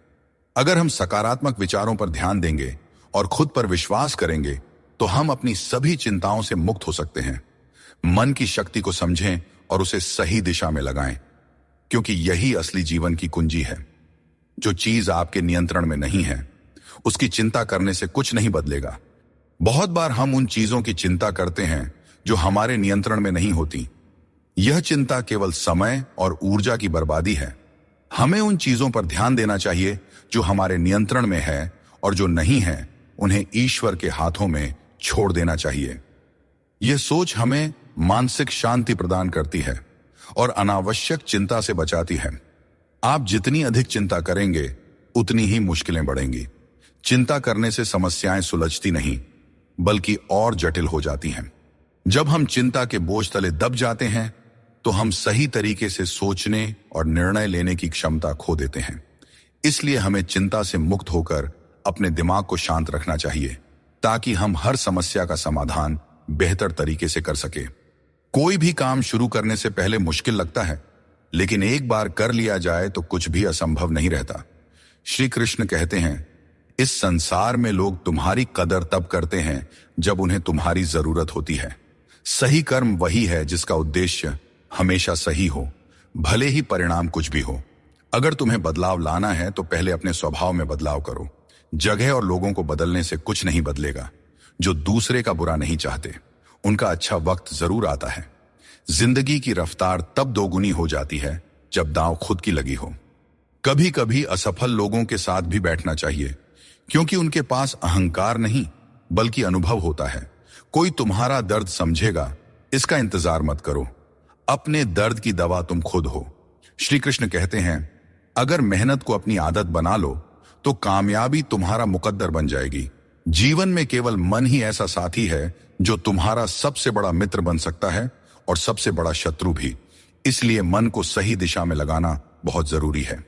अगर हम सकारात्मक विचारों पर ध्यान देंगे और खुद पर विश्वास करेंगे तो हम अपनी सभी चिंताओं से मुक्त हो सकते हैं। मन की शक्ति को समझें और उसे सही दिशा में लगाएं, क्योंकि यही असली जीवन की कुंजी है। जो चीज आपके नियंत्रण में नहीं है उसकी चिंता करने से कुछ नहीं बदलेगा। बहुत बार हम उन चीजों की चिंता करते हैं जो हमारे नियंत्रण में नहीं होती। यह चिंता केवल समय और ऊर्जा की बर्बादी है। हमें उन चीजों पर ध्यान देना चाहिए जो हमारे नियंत्रण में है, और जो नहीं है उन्हें ईश्वर के हाथों में छोड़ देना चाहिए। यह सोच हमें मानसिक शांति प्रदान करती है और अनावश्यक चिंता से बचाती है। आप जितनी अधिक चिंता करेंगे उतनी ही मुश्किलें बढ़ेंगी। चिंता करने से समस्याएं सुलझती नहीं, बल्कि और जटिल हो जाती हैं। जब हम चिंता के बोझ तले दब जाते हैं तो हम सही तरीके से सोचने और निर्णय लेने की क्षमता खो देते हैं। इसलिए हमें चिंता से मुक्त होकर अपने दिमाग को शांत रखना चाहिए, ताकि हम हर समस्या का समाधान बेहतर तरीके से कर सके। कोई भी काम शुरू करने से पहले मुश्किल लगता है, लेकिन एक बार कर लिया जाए तो कुछ भी असंभव नहीं रहता। श्री कृष्ण कहते हैं, इस संसार में लोग तुम्हारी कदर तब करते हैं जब उन्हें तुम्हारी जरूरत होती है। सही कर्म वही है जिसका उद्देश्य हमेशा सही हो, भले ही परिणाम कुछ भी हो। अगर तुम्हें बदलाव लाना है तो पहले अपने स्वभाव में बदलाव करो। जगह और लोगों को बदलने से कुछ नहीं बदलेगा। जो दूसरे का बुरा नहीं चाहते उनका अच्छा वक्त जरूर आता है। जिंदगी की रफ्तार तब दोगुनी हो जाती है जब दांव खुद की लगी हो। कभी कभी असफल लोगों के साथ भी बैठना चाहिए, क्योंकि उनके पास अहंकार नहीं बल्कि अनुभव होता है। कोई तुम्हारा दर्द समझेगा, इसका इंतजार मत करो। अपने दर्द की दवा तुम खुद हो। श्री कृष्ण कहते हैं, अगर मेहनत को अपनी आदत बना लो तो कामयाबी तुम्हारा मुकद्दर बन जाएगी। जीवन में केवल मन ही ऐसा साथी है जो तुम्हारा सबसे बड़ा मित्र बन सकता है और सबसे बड़ा शत्रु भी। इसलिए मन को सही दिशा में लगाना बहुत जरूरी है।